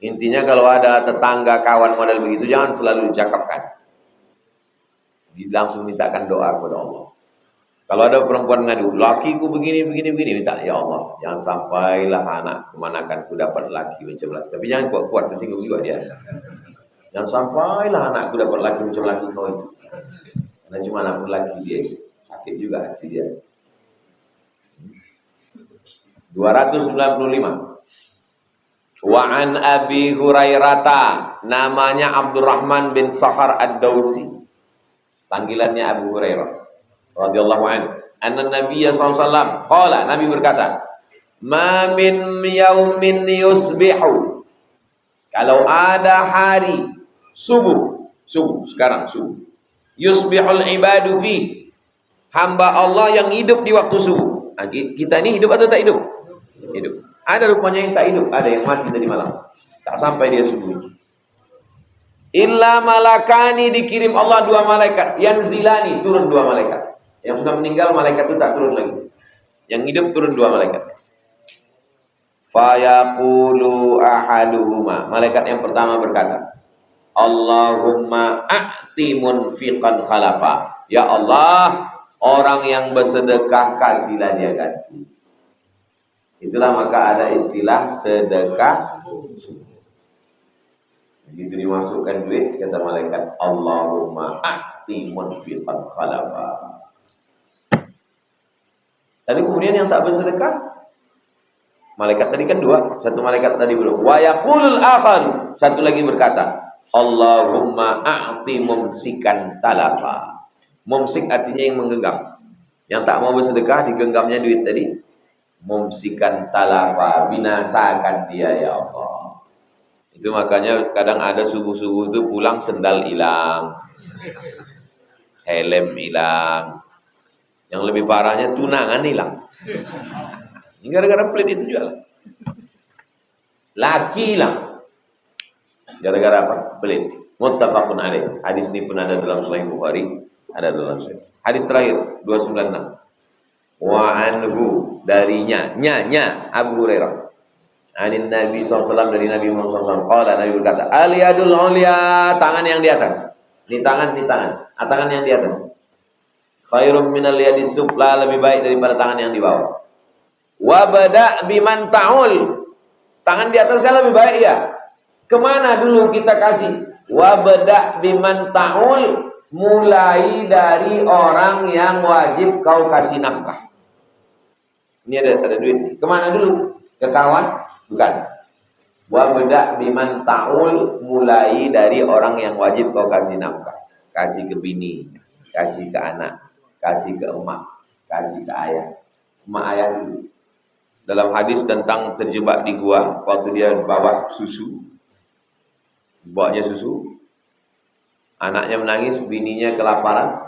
Intinya kalau ada tetangga, kawan model begitu, jangan selalu dicakapkan. Langsung mintakan doa kepada Allah. Kalau ada perempuan ngadu, lakiku begini, minta, ya Allah, jangan sampailah anak kemanakan ku dapat laki macam laki. Tapi jangan kuat-kuat, tersinggung juga dia. Jangan sampailah anakku dapat laki macam laki kau itu. Karena cuma anak pun laki dia, sakit juga hati dia. 295. Wa an Abi Hurairata, namanya Abdurrahman bin Sakhar Ad-Dausi. Panggilannya Abu Hurairah radhiyallahu anhu. Anna Nabiyya sallallahu alaihi wasallam qala, Nabi berkata, "Ma min yaumin yusbihu." Kalau ada hari subuh, sekarang subuh. Yusbihul ibadu fi, hamba Allah yang hidup di waktu subuh. Kita ini hidup atau tak hidup? Hidup. Ada rupanya yang tak hidup, ada yang mati tadi malam. Tak sampai dia subuh. Illa malakani, dikirim Allah 2 malaikat. Yanzilani, turun 2 malaikat. Yang sudah meninggal malaikat itu tak turun lagi. Yang hidup turun 2 malaikat. Fayaqulu ahaduhuma, malaikat yang pertama berkata, Allahumma a'ti munfiqan khalafa. Ya Allah, orang yang bersedekah kasihlah dia ganti. Itulah maka ada istilah sedekah. Begitu dimasukkan duit, kata malaikat, Allahumma a'ti munfiqan khalafa. Tapi kemudian yang tak bersedekah, malaikat tadi kan 2, satu malaikat tadi belum. Wa yaqulul akhar, satu lagi berkata, Allahumma a'ti mumsikan talafa. Mumsik artinya yang menggenggam. Yang tak mau bersedekah, digenggamnya duit tadi. Mumsikan talafa, binasakan dia ya Allah. Itu makanya kadang ada subuh-subuh itu pulang sendal hilang, helm hilang. Yang lebih parahnya tunangan hilang. Ini gara-gara pelit itu juga. Laki hilang. Gara-gara apa? Pelit. Muttafaqun alaih. Hadis ini pun ada dalam Sahih Bukhari, ada dalam Sahih. Hadis terakhir 296. Wa anhu, darinya, Abu Hurairah. Anin Nabi SAW, dari Nabi Muhammad SAW. Qala, Nabi berkata, al-yadul ulya, tangan yang di atas. Ini tangan. Tangan yang di atas. Khairum minal yadis sufla, lebih baik daripada tangan yang di bawah. Wa bada' biman ta'ul, tangan di atas kan lebih baik ya. Kemana dulu kita kasih? Wa bada' biman ta'ul, mulai dari orang yang wajib kau kasih nafkah. Ini ada duit. Kemana dulu? Ke kawan? Bukan. Wa bada' biman ta'ul, mulai dari orang yang wajib kau kasih nafkah. Kasih ke bini, kasih ke anak, kasih ke emak, kasih ke ayah. Emak ayah dulu. dalam hadis tentang terjebak di gua waktu dia bawa susu, bawanya susu, anaknya menangis, bininya kelaparan,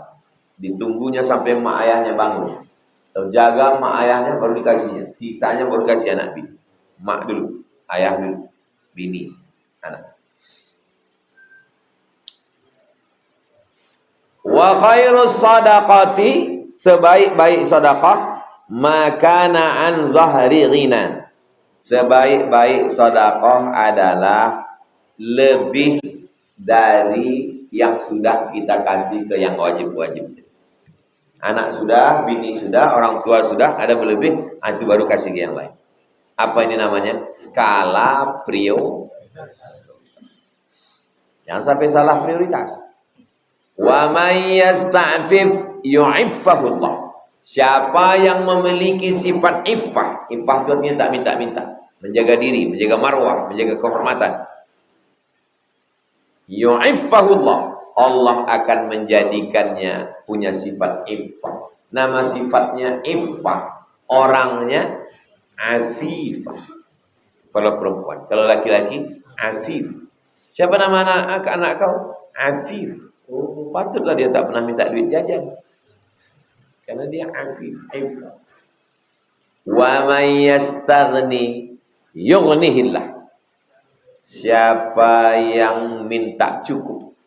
ditunggunya sampai mak ayahnya bangun, terjaga mak ayahnya baru dikasihnya, sisanya baru kasih anak bini. Mak dulu, ayah dulu, bini, anak. Wa khairus sadaqati, sebaik-baik sedekah, makana an zahri ghina. Sebaik-baik sedekah adalah lebih dari yang sudah kita kasih ke yang wajib-wajib. Anak sudah, bini sudah, orang tua sudah, ada berlebih, itu baru kasih ke yang lain. Apa ini namanya? Skala prioritas. Jangan sampai salah prioritas. Wa may yasta'fif yu'iffahullah. Siapa yang memiliki sifat iffah, iffah itu artinya tak minta-minta, menjaga diri, menjaga marwah, menjaga kehormatan. Yu'iffahullah, Allah akan menjadikannya punya sifat iffah. Nama sifatnya iffah, orangnya afifah. Kalau perempuan, kalau laki-laki afif. Siapa nama anak kau? Afif. Oh, patutlah dia tak pernah minta duit jajan. Karena dia afif, iffah. Wa may yastaghni yughnihillah. Siapa yang minta cukup.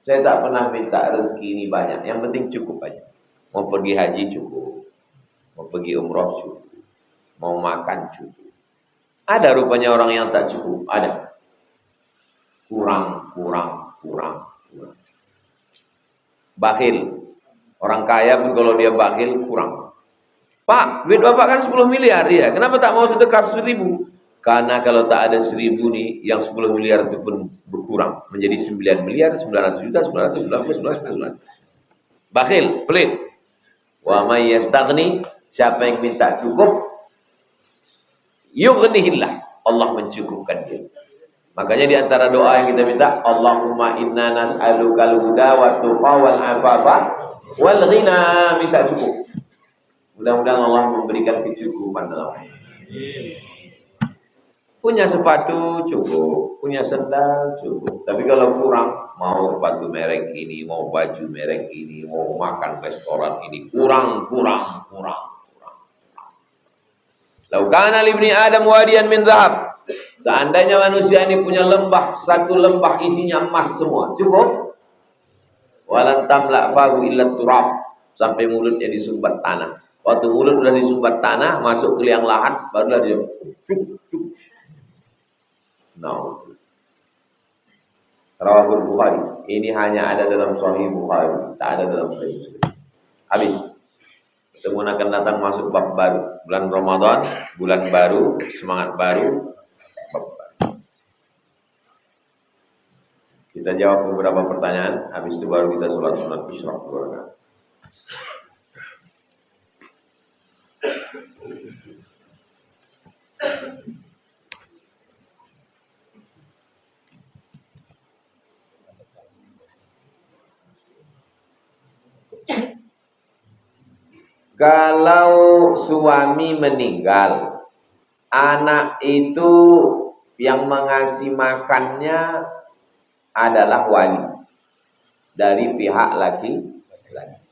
Saya tak pernah minta rezeki ini banyak, yang penting cukup aja. Mau pergi haji cukup, mau pergi umroh cukup, mau makan cukup. Ada rupanya orang yang tak cukup, ada. Kurang. Bakhil. Orang kaya pun kalau dia bakhil kurang. Pak, duit bapak kan 10 miliar ya. Kenapa tak mau sedekah 1.000? Karena kalau tak ada 1.000 nih, yang 10 miliar itu pun berkurang. Menjadi 9 miliar, 900 juta, 900, 900. Bakhil, pelit. Wa may yastaghni, siapa yang minta cukup, yughnihillah, Allah mencukupkan dia. Makanya di antara doa yang kita minta, Allahumma inna nas'alukal huda wa tuqa wal afafa wal ghina, minta cukup. Mudah-mudahan Allah memberikan kecukupan dalam hidup. Punya sepatu cukup, punya sendal cukup. Tapi kalau kurang, mau sepatu merek ini, mau baju merek ini, mau makan restoran ini, kurang. Lau kana li ibni Adam wadiyan min dhahab. Seandainya manusia ini punya lembah, satu lembah isinya emas semua, cukup. Walan tamla fahu illa turab, sampai mulutnya disumbat tanah. Waktu mulut sudah disumbat tanah, masuk ke liang lahat, barulah dia no. Rawahul Bukhari. Ini hanya ada dalam Sahih Bukhari, tak ada dalam Sahih Muslim. Habis. Ketemu akan datang masuk bab baru. Bulan Ramadan, bulan baru, semangat baru. Kita jawab beberapa pertanyaan, habis itu baru kita sholat sunat isyraq 2 rakaat. Kalau suami meninggal, anak itu yang mengasih makannya adalah wali dari pihak laki-laki.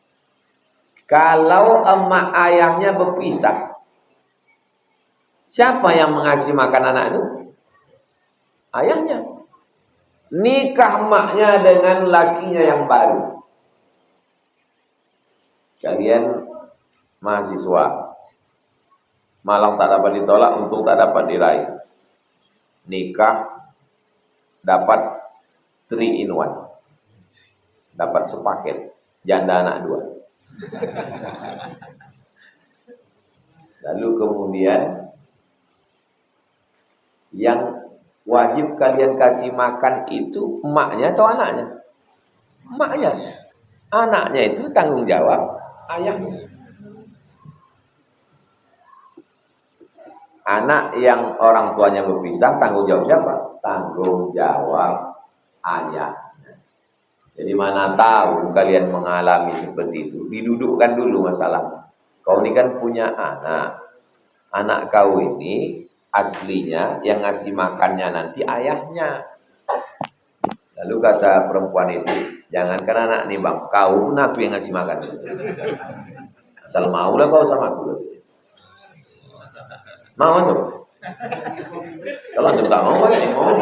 Kalau emak ayahnya berpisah, siapa yang mengasih makan anak itu? Ayahnya. Nikah emaknya dengan lakinya yang baru. Kalian mahasiswa, malang tak dapat ditolak, untung tak dapat diraih. Nikah dapat 3 in 1, dapat sepaket, janda anak 2. Lalu kemudian yang wajib kalian kasih makan itu emaknya atau anaknya? Emaknya. Anaknya itu tanggung jawab ayahnya. Anak yang orang tuanya berpisah, tanggung jawab siapa? Tanggung jawab ayah. Jadi mana tahu kalian mengalami seperti itu. Didudukkan dulu masalah. Kau ini kan punya anak. Anak kau ini aslinya yang ngasih makannya nanti ayahnya. Lalu kata perempuan itu, jangankan anak nih bang, kau pun aku yang ngasih makan. Asal mau lah kau sama aku. Mau tuh? Kalau antum tak mau, ya mau.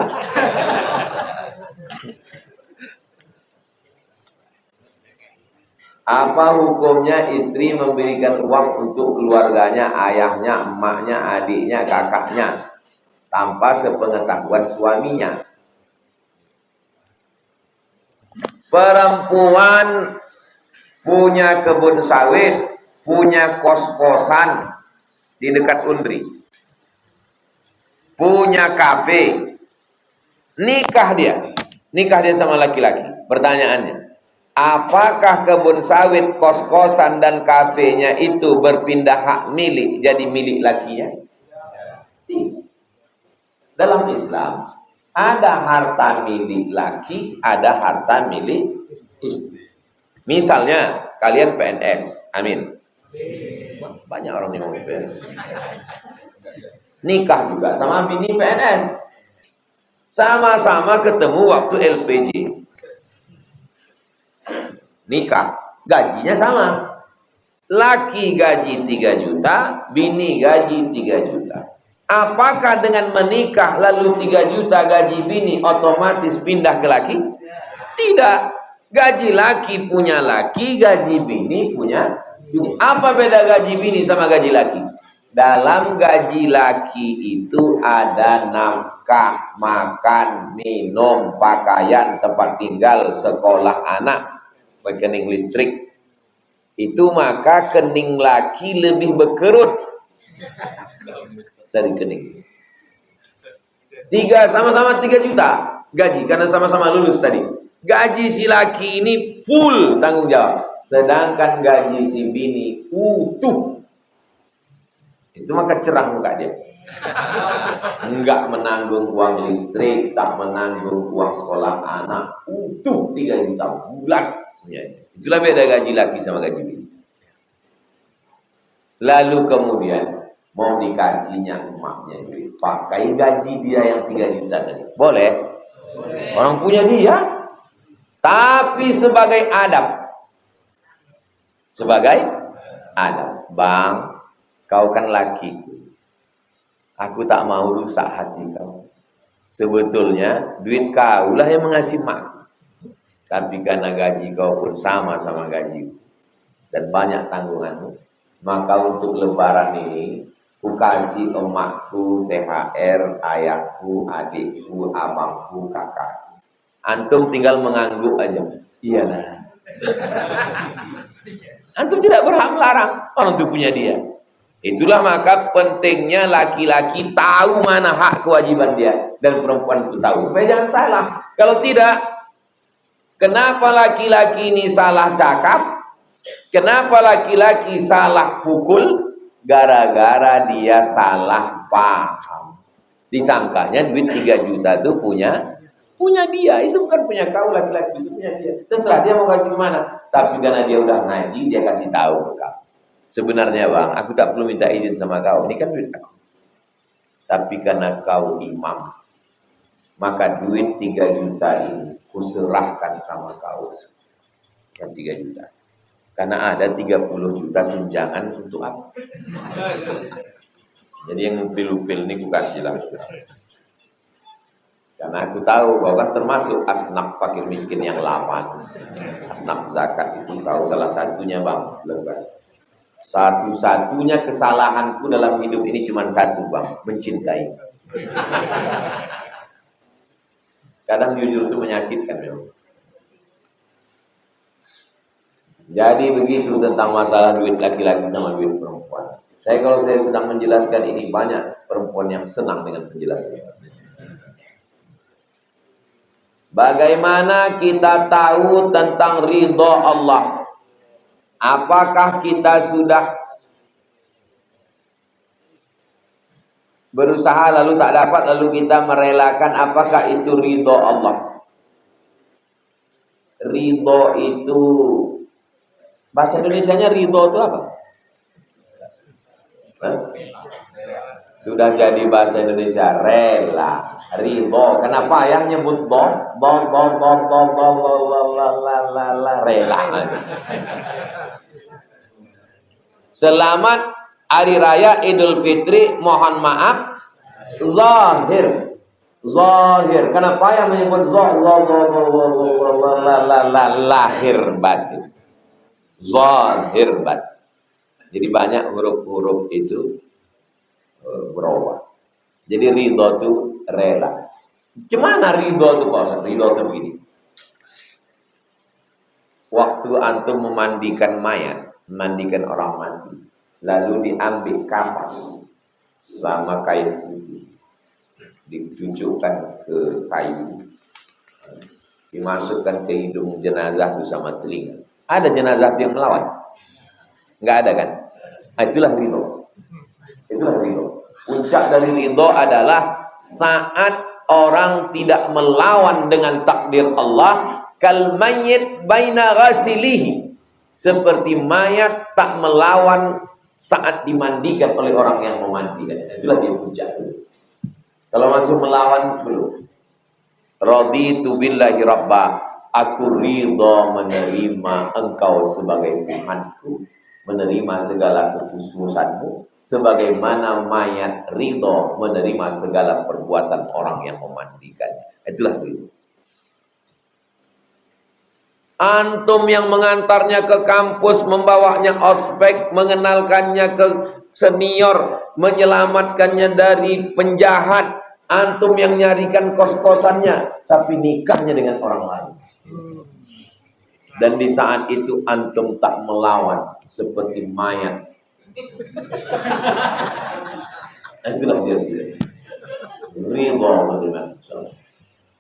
Apa hukumnya istri memberikan uang untuk keluarganya, ayahnya, emaknya, adiknya, kakaknya, tanpa sepengetahuan suaminya? Perempuan punya kebun sawit, punya kos-kosan di dekat Undri, punya kafe, nikah dia sama laki-laki. Pertanyaannya, apakah kebun sawit, kos-kosan dan kafenya itu berpindah hak milik jadi milik lakinya? Dalam Islam ada harta milik laki, ada harta milik istri. Misalnya kalian PNS, amin. Banyak orang yang mau PNS. Nikah juga sama bini PNS. Sama-sama ketemu waktu LPG. Nikah, gajinya sama. Laki gaji 3 juta, bini gaji 3 juta. Apakah dengan menikah lalu 3 juta gaji bini otomatis pindah ke laki? Tidak. Gaji laki punya laki, gaji bini punya bini. Apa beda gaji bini sama gaji laki? Dalam gaji laki itu ada nafkah, makan, minum, pakaian, tempat tinggal, sekolah anak, rekening listrik. Itu maka kening laki lebih berkerut dari kening. Sama-sama 3 juta gaji karena sama-sama lulus tadi. Gaji si laki ini full tanggung jawab, sedangkan gaji si bini utuh. Itu maka cerah muka dia. Enggak menanggung uang listrik, tak menanggung uang sekolah anak, utuh 3 juta bulan. Itulah beda gaji laki sama gaji bini. Lalu kemudian mau dikasihnya emaknya duit, pakai gaji dia yang 3 juta tadi. Boleh? Orang punya dia. Tapi sebagai adab. Sebagai adab. Bang, kau kan lakiku. Aku tak mau rusak hati kau. Sebetulnya duit kau lah yang mengasih mak. Tapi karena gaji kau pun sama gajiku dan banyak tanggunganmu, maka untuk lebaran ini ku kasih emakku THR, ayahku, adikku, abangku, kakakku. Antum tinggal mengangguk aja. Iyalah. Antum tidak berhak melarang. Orang itu punya dia. Itulah maka pentingnya laki-laki tahu mana hak kewajiban dia. Dan perempuan itu tahu. Supaya jangan salah. Kalau tidak, kenapa laki-laki ini salah cakap? Kenapa laki-laki salah pukul? Gara-gara dia salah paham. Disangkanya duit 3 juta itu punya dia. Itu bukan punya kau, laki-laki itu punya dia. Terserah dia mau kasih kemana. Tapi karena dia udah ngaji, dia kasih tahu ke kau. Sebenarnya bang, aku tak perlu minta izin sama kau. Ini kan duit aku. Tapi karena kau imam, maka duit 3 juta ini kuserahkan sama kau. Yang 3 juta. Karena ada 30 juta tunjangan untuk aku. Jadi yang upil-upil ini kukasihlah. Karena aku tahu bahwa kan termasuk asnaf fakir miskin yang 8. Asnaf zakat itu kau salah satunya bang. Satu-satunya kesalahanku dalam hidup ini cuma satu bang. Mencintai. Kadang jujur itu menyakitkan memang. Jadi begitu tentang masalah duit laki-laki sama duit perempuan. Kalau saya sedang menjelaskan ini, banyak perempuan yang senang dengan penjelasan. Bagaimana kita tahu tentang ridho Allah? Apakah kita sudah berusaha lalu tak dapat, lalu kita merelakan? Apakah itu ridho Allah? Ridho itu, bahasa Indonesianya ridho itu apa? Hah? Sudah jadi bahasa Indonesia, rela, ridho. Kenapa yang nyebut rela. Selamat Hari Raya Idul Fitri, mohon maaf, zahir. Zahir. Kenapa yang menyebut lahir batin? Zahir batin. Jadi banyak huruf-huruf itu berubah. Jadi ridho itu rela. Gimana ridho itu Pak Ustaz? Ridho itu begini. Waktu antum memandikan mayat, memandikan orang mati, lalu diambil kapas sama kain putih, ditunjukkan ke kayu, dimasukkan ke hidung jenazah itu sama telinga. Ada jenazah yang melawan? Enggak ada kan? Itulah ridho. Itulah ridho. Puncak dari ridho adalah saat orang tidak melawan dengan takdir Allah, kal mayyit baina ghasilihi, seperti mayat tak melawan saat dimandikan oleh orang yang memandikan. Itulah dia puncak. Kalau masih melawan belum. Raditu billahi rabba, aku ridho menerima engkau sebagai Tuhanku, menerima segala kekhususanmu, sebagaimana mayat ridho menerima segala perbuatan orang yang memandikan. Itulah ridho. Antum yang mengantarnya ke kampus, membawanya ospek, mengenalkannya ke senior, menyelamatkannya dari penjahat, antum yang nyarikan kos-kosannya, tapi nikahnya dengan orang lain. Dan di saat itu antum tak melawan seperti mayat. Itulah dia. Ridho dengan salah.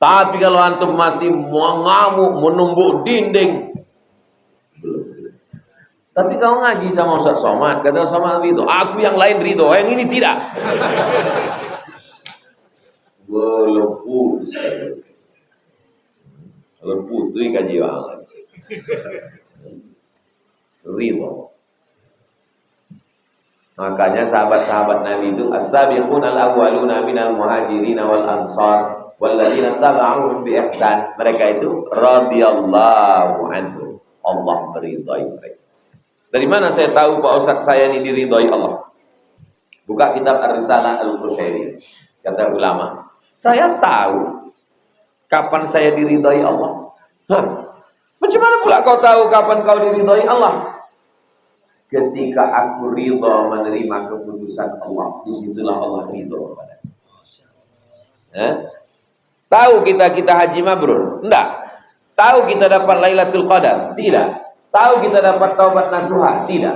Tapi kalau antum masih mengamuk, menumbuk dinding, belum. Tapi kau ngaji sama Ustaz Somad, kata Somad ridho, aku yang lain ridho, yang ini tidak. Lepuh. Lepuh itu kaji banget. Ridho. Makanya sahabat-sahabat Nabi itu as-sabiqun al-awwaluna minal muhajirin wal ansar walladzina tabauhum bi ihsan. Mereka itu radhiyallahu anhu. Allah meridai mereka. Dari mana saya tahu Pak Ustaz saya ini diridai Allah? Buka kitab Ar-Risalah Al-Qushairi. Kata ulama, saya tahu kapan saya diridai Allah. Hah? Macam mana pula kau tahu kapan kau diridai Allah? Ketika aku ridho menerima keputusan Allah, disitulah Allah ridho kepada. Tahu kita haji mabrur? Enggak. Tahu kita dapat Lailatul Qadar? Tidak. Tahu kita dapat taubat nasuha? Tidak.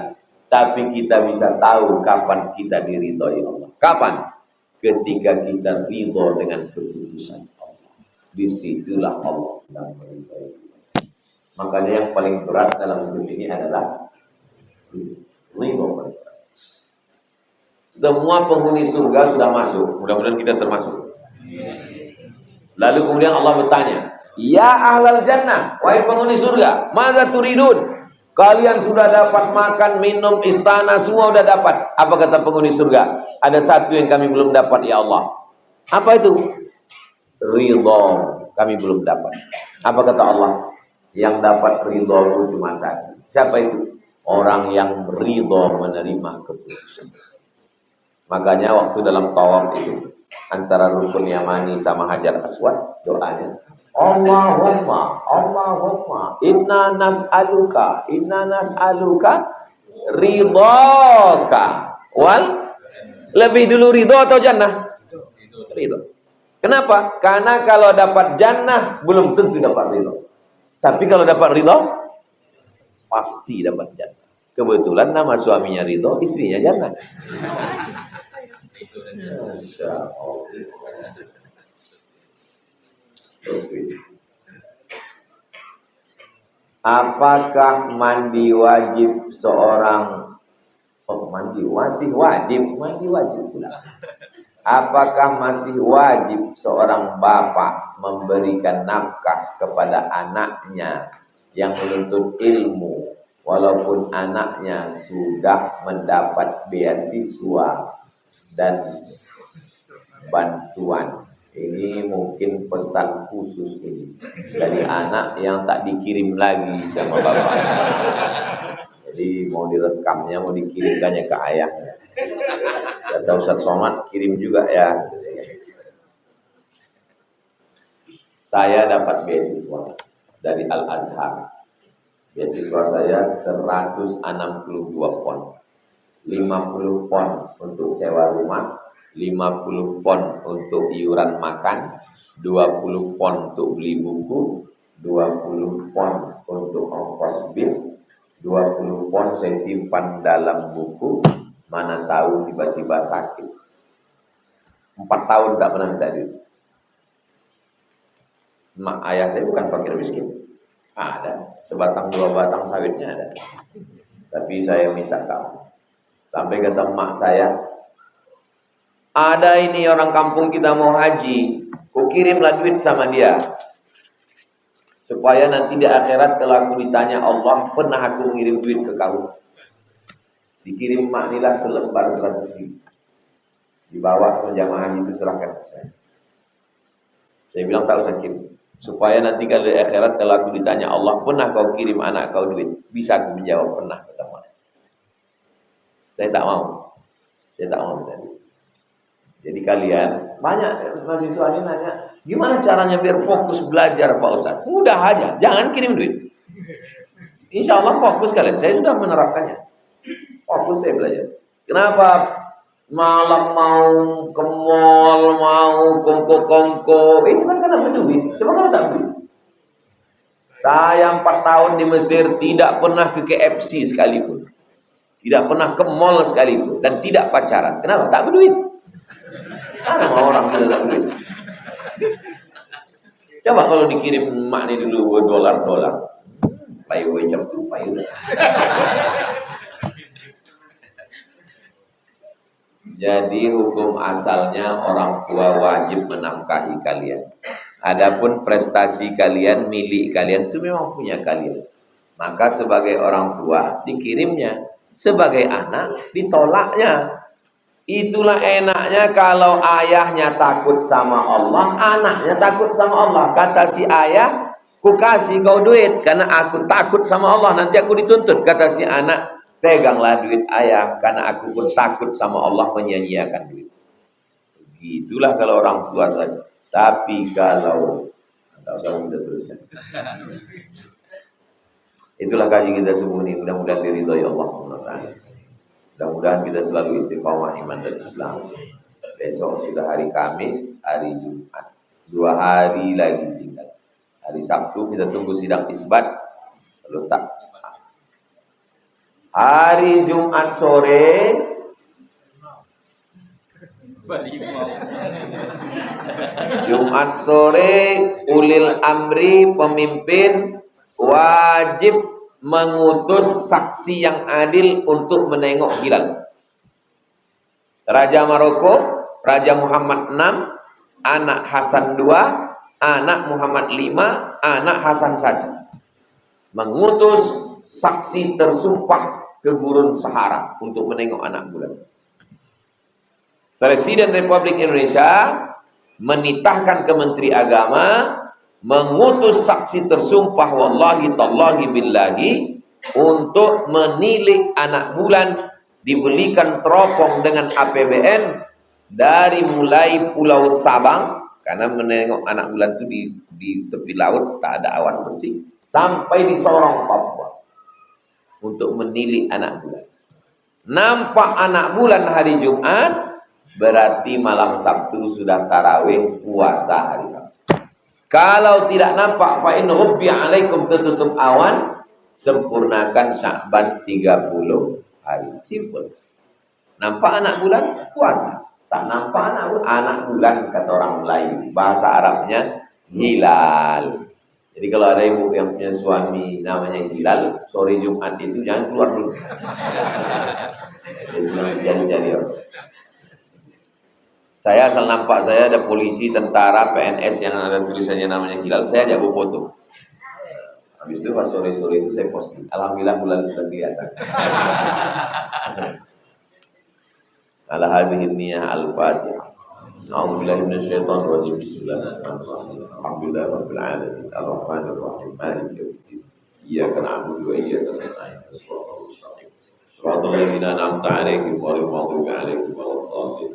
Tapi kita bisa tahu kapan kita diridhoi Allah. Kapan? Ketika kita ridho dengan keputusan Allah. Disitulah Allah sedang meridhoi. Makanya yang paling berat dalam hidup ini adalah ridho. Semua penghuni surga sudah masuk. Mudah-mudahan kita termasuk. Lalu kemudian Allah bertanya, ya ahlal jannah, wahai penghuni surga, madza turidun? Kalian sudah dapat makan, minum, istana, semua sudah dapat. Apa kata penghuni surga? Ada satu yang kami belum dapat ya Allah. Apa itu? Ridho kami belum dapat. Apa kata Allah? Yang dapat ridho itu cuma satu. Siapa itu? Orang yang ridho menerima keputusan. Makanya waktu dalam tawaf itu antara rukun Yamani sama Hajar Aswad, doanya Allahumma inna nas'aluka ridhoka wal, lebih dulu ridho atau jannah? Ridho. Kenapa? Karena kalau dapat jannah belum tentu dapat ridho. Tapi kalau dapat ridho pasti dapat jannah. Kebetulan nama suaminya ridho, istrinya jannah. Masya Allah. Apakah mandi wajib seorang? Mandi wajib pula. Apakah masih wajib seorang bapak memberikan nafkah kepada anaknya yang menuntut ilmu walaupun anaknya sudah mendapat beasiswa dan bantuan. Ini mungkin pesan khusus ini dari anak yang tak dikirim lagi sama bapak. Jadi mau direkamnya, mau dikirimkannya ke ayahnya. Kata Ustaz Somad, kirim juga ya. Saya dapat beasiswa dari Al-Azhar. Beasiswa saya 162 pon. 50 pon untuk sewa rumah, 50 pon untuk iuran makan, 20 pon untuk beli buku, 20 pon untuk ongkos bis, 20 pon saya simpan dalam buku, mana tahu tiba-tiba sakit. 4 tahun tak pernah minta duit. Mak ayah saya bukan fakir miskin. Ada, sebatang dua batang sawitnya ada. Tapi saya minta kamu. Sampai kata mak saya, ada ini orang kampung kita mau haji, ku kirimlah duit sama dia. Supaya nanti di akhirat kalau aku ditanya Allah, pernah aku ngirim duit ke kamu? Dikirim mak inilah selembar 100 ribu. Dibawa ke jamaah itu serahkan ke saya. Saya bilang tak usah kirim. Supaya nanti kalau di akhirat kalau aku ditanya Allah, pernah kau kirim anak kau duit? Bisa aku menjawab pernah, kata mak. Saya tak mau. Saya tak mau minta duit. Jadi kalian, banyak mahasiswa ini nanya, gimana caranya biar fokus belajar Pak Ustaz? Mudah aja, jangan kirim duit. Insya Allah fokus kalian, saya sudah menerapkannya. Fokus saya belajar. Kenapa malam mau ke mall, mau kongko-kongko? Itu kan karena berduit, cuma kalau tak duit. Saya 4 tahun di Mesir tidak pernah ke KFC sekalipun. Tidak pernah ke mall sekalipun. Dan tidak pacaran. Kenapa? Tak berduit. Karena orang sudah tak berduit. Coba kalau dikirim mak ni dulu dolar-dolar. Payu jam tu payu. Jadi hukum asalnya orang tua wajib menafkahi kalian. Adapun prestasi kalian, milik kalian itu memang punya kalian. Maka sebagai orang tua dikirimnya, sebagai anak ditolaknya. Itulah enaknya kalau ayahnya takut sama Allah, anaknya takut sama Allah. Kata si ayah, ku kasih kau duit karena aku takut sama Allah, nanti aku dituntut. Kata si anak, peganglah duit ayah karena aku pun takut sama Allah menyia-nyiakan duit. Itulah kalau orang tua saja. Tapi kalau tak usah kita teruskan. Itulah kaji kita subuh ini. Mudah-mudahan diridhoi Allah SWT. Mudah-mudahan kita selalu istiqomah iman dan Islam. Besok sudah hari Kamis, hari Jumat. 2 hari lagi tinggal. Hari Sabtu kita tunggu sidang isbat. Kalau tak, hari Jumat sore ulil amri pemimpin wajib mengutus saksi yang adil untuk menengok hilal. Raja Maroko, Raja Muhammad 6, anak Hasan 2, anak Muhammad 5, anak Hasan 1. Mengutus saksi tersumpah ke gurun Sahara untuk menengok anak bulan. Presiden Republik Indonesia menitahkan ke Menteri Agama mengutus saksi tersumpah wallahi tallahi billahi untuk menilik anak bulan, dibelikan teropong dengan APBN dari mulai Pulau Sabang, karena menengok anak bulan itu di tepi laut tak ada awan bersih, sampai di Sorong Papua untuk menilik anak bulan. Nampak anak bulan hari Jumat, berarti malam Sabtu sudah tarawih puasa hari Sabtu. Kalau tidak nampak, fa in rubbi alaikum, tertutup awan, sempurnakan Sya'ban 30 hari. Simple. Nampak anak bulan, puasa. Tak nampak anak bulan kata orang Melayu. Bahasa Arabnya hilal. Jadi kalau ada ibu yang punya suami namanya hilal, sore Jumat itu jangan keluar dulu. Jadi saya asal nampak saya ada polisi, tentara, PNS yang ada tulisannya namanya hilal, saya ajak foto. Habis itu pas sore-sore itu saya posting. Alhamdulillah bulan sudah kelihatan. Ala hadhihi niyyah al-Fatihah. A'udzu billahi minasyaitonir rajim. Bismillahirrahmanirrahim. Alhamdulillahi rabbil alamin. Arrahmanir rahim. Maliki yaumiddin. Iyyaka na'budu wa iyyaka nasta'in. Shiratal ladzina an'amta 'alaihim ghairil maghdubi 'alaihim waladdallin.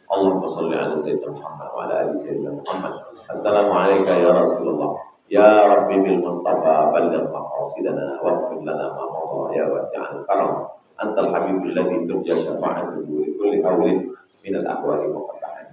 Allahumma shalli 'ala sayyidina Muhammad wa 'ala ali sayyidina Muhammad. Assalamu alayka ya Rasulullah. Ya Rabbi bil Mustafa balligh maqasidana waghfir lana ma madha ya wasi'al karam. Antal habibul ladzi turja syafa'atuhu li kulli hawlin min al ahwali wa qadahan.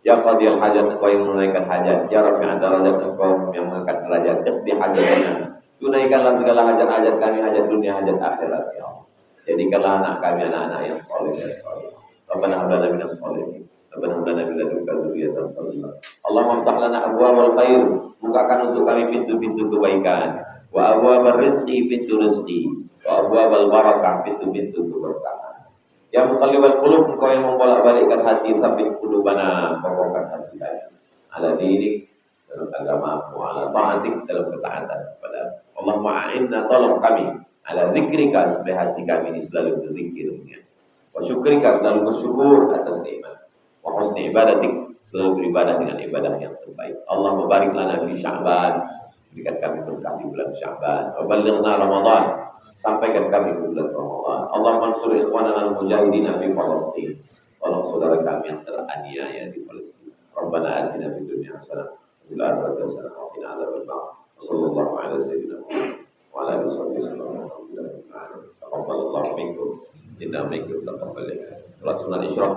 Ya qadiyal hajat, engkau yang menunaikan hajat. Ya Rafi'ad darajat, engkau yang mengangkat derajat. Iqdi hajatana, tunaikanlah segala hajat-hajat kami, hajat dunia, hajat akhirat ya Allah. Jadikanlah anak kami anak-anak yang saleh dan saleh. Rabbana hab lana minas shalihin. Rabbana hab lana min ladunka dzurriyyatan thayyibah. Allahumma iftah lana abwaabal khair, bukakan untuk kami pintu-pintu kebaikan. Wa abwaabal rizqi, pintu rezeki. Wa abwaabal barakah, pintu-pintu keberkahan. Ya muqallibal qulub, engkau yang membolak-balikkan hati, tsabbit qulubana, kokohkan hati kami. Ala dinik, dalam agamamu, ala ta'atik, dalam ketaatan kepada Allahumma a'inna, tolong kami ala zikrika, supaya hati kami ini selalu berzikirnya. Wa syukrika, selalu bersyukur atas nikmat. Wa husni ibadatik, selalu beribadah dengan ibadah yang terbaik. Allah barik lana fi Sya'ban, berikan kami berkah di bulan Sya'ban. Wa ballighna Ramadan, sampaikan kami ke bulan Ramadan. Allah mansur ikhwanana al-mujahidina fi Palestin, tolong saudara kami yang teraniaya di Palestina. Rabbana atina fid dunya hasanah wa fil akhirati hasanah wa qina adzabannar. Sallallahu alaihi wasallam wa ala alihi wasallam. Taqabbalallahu minkum inna minkum taqabbal. Salat sunat Isra.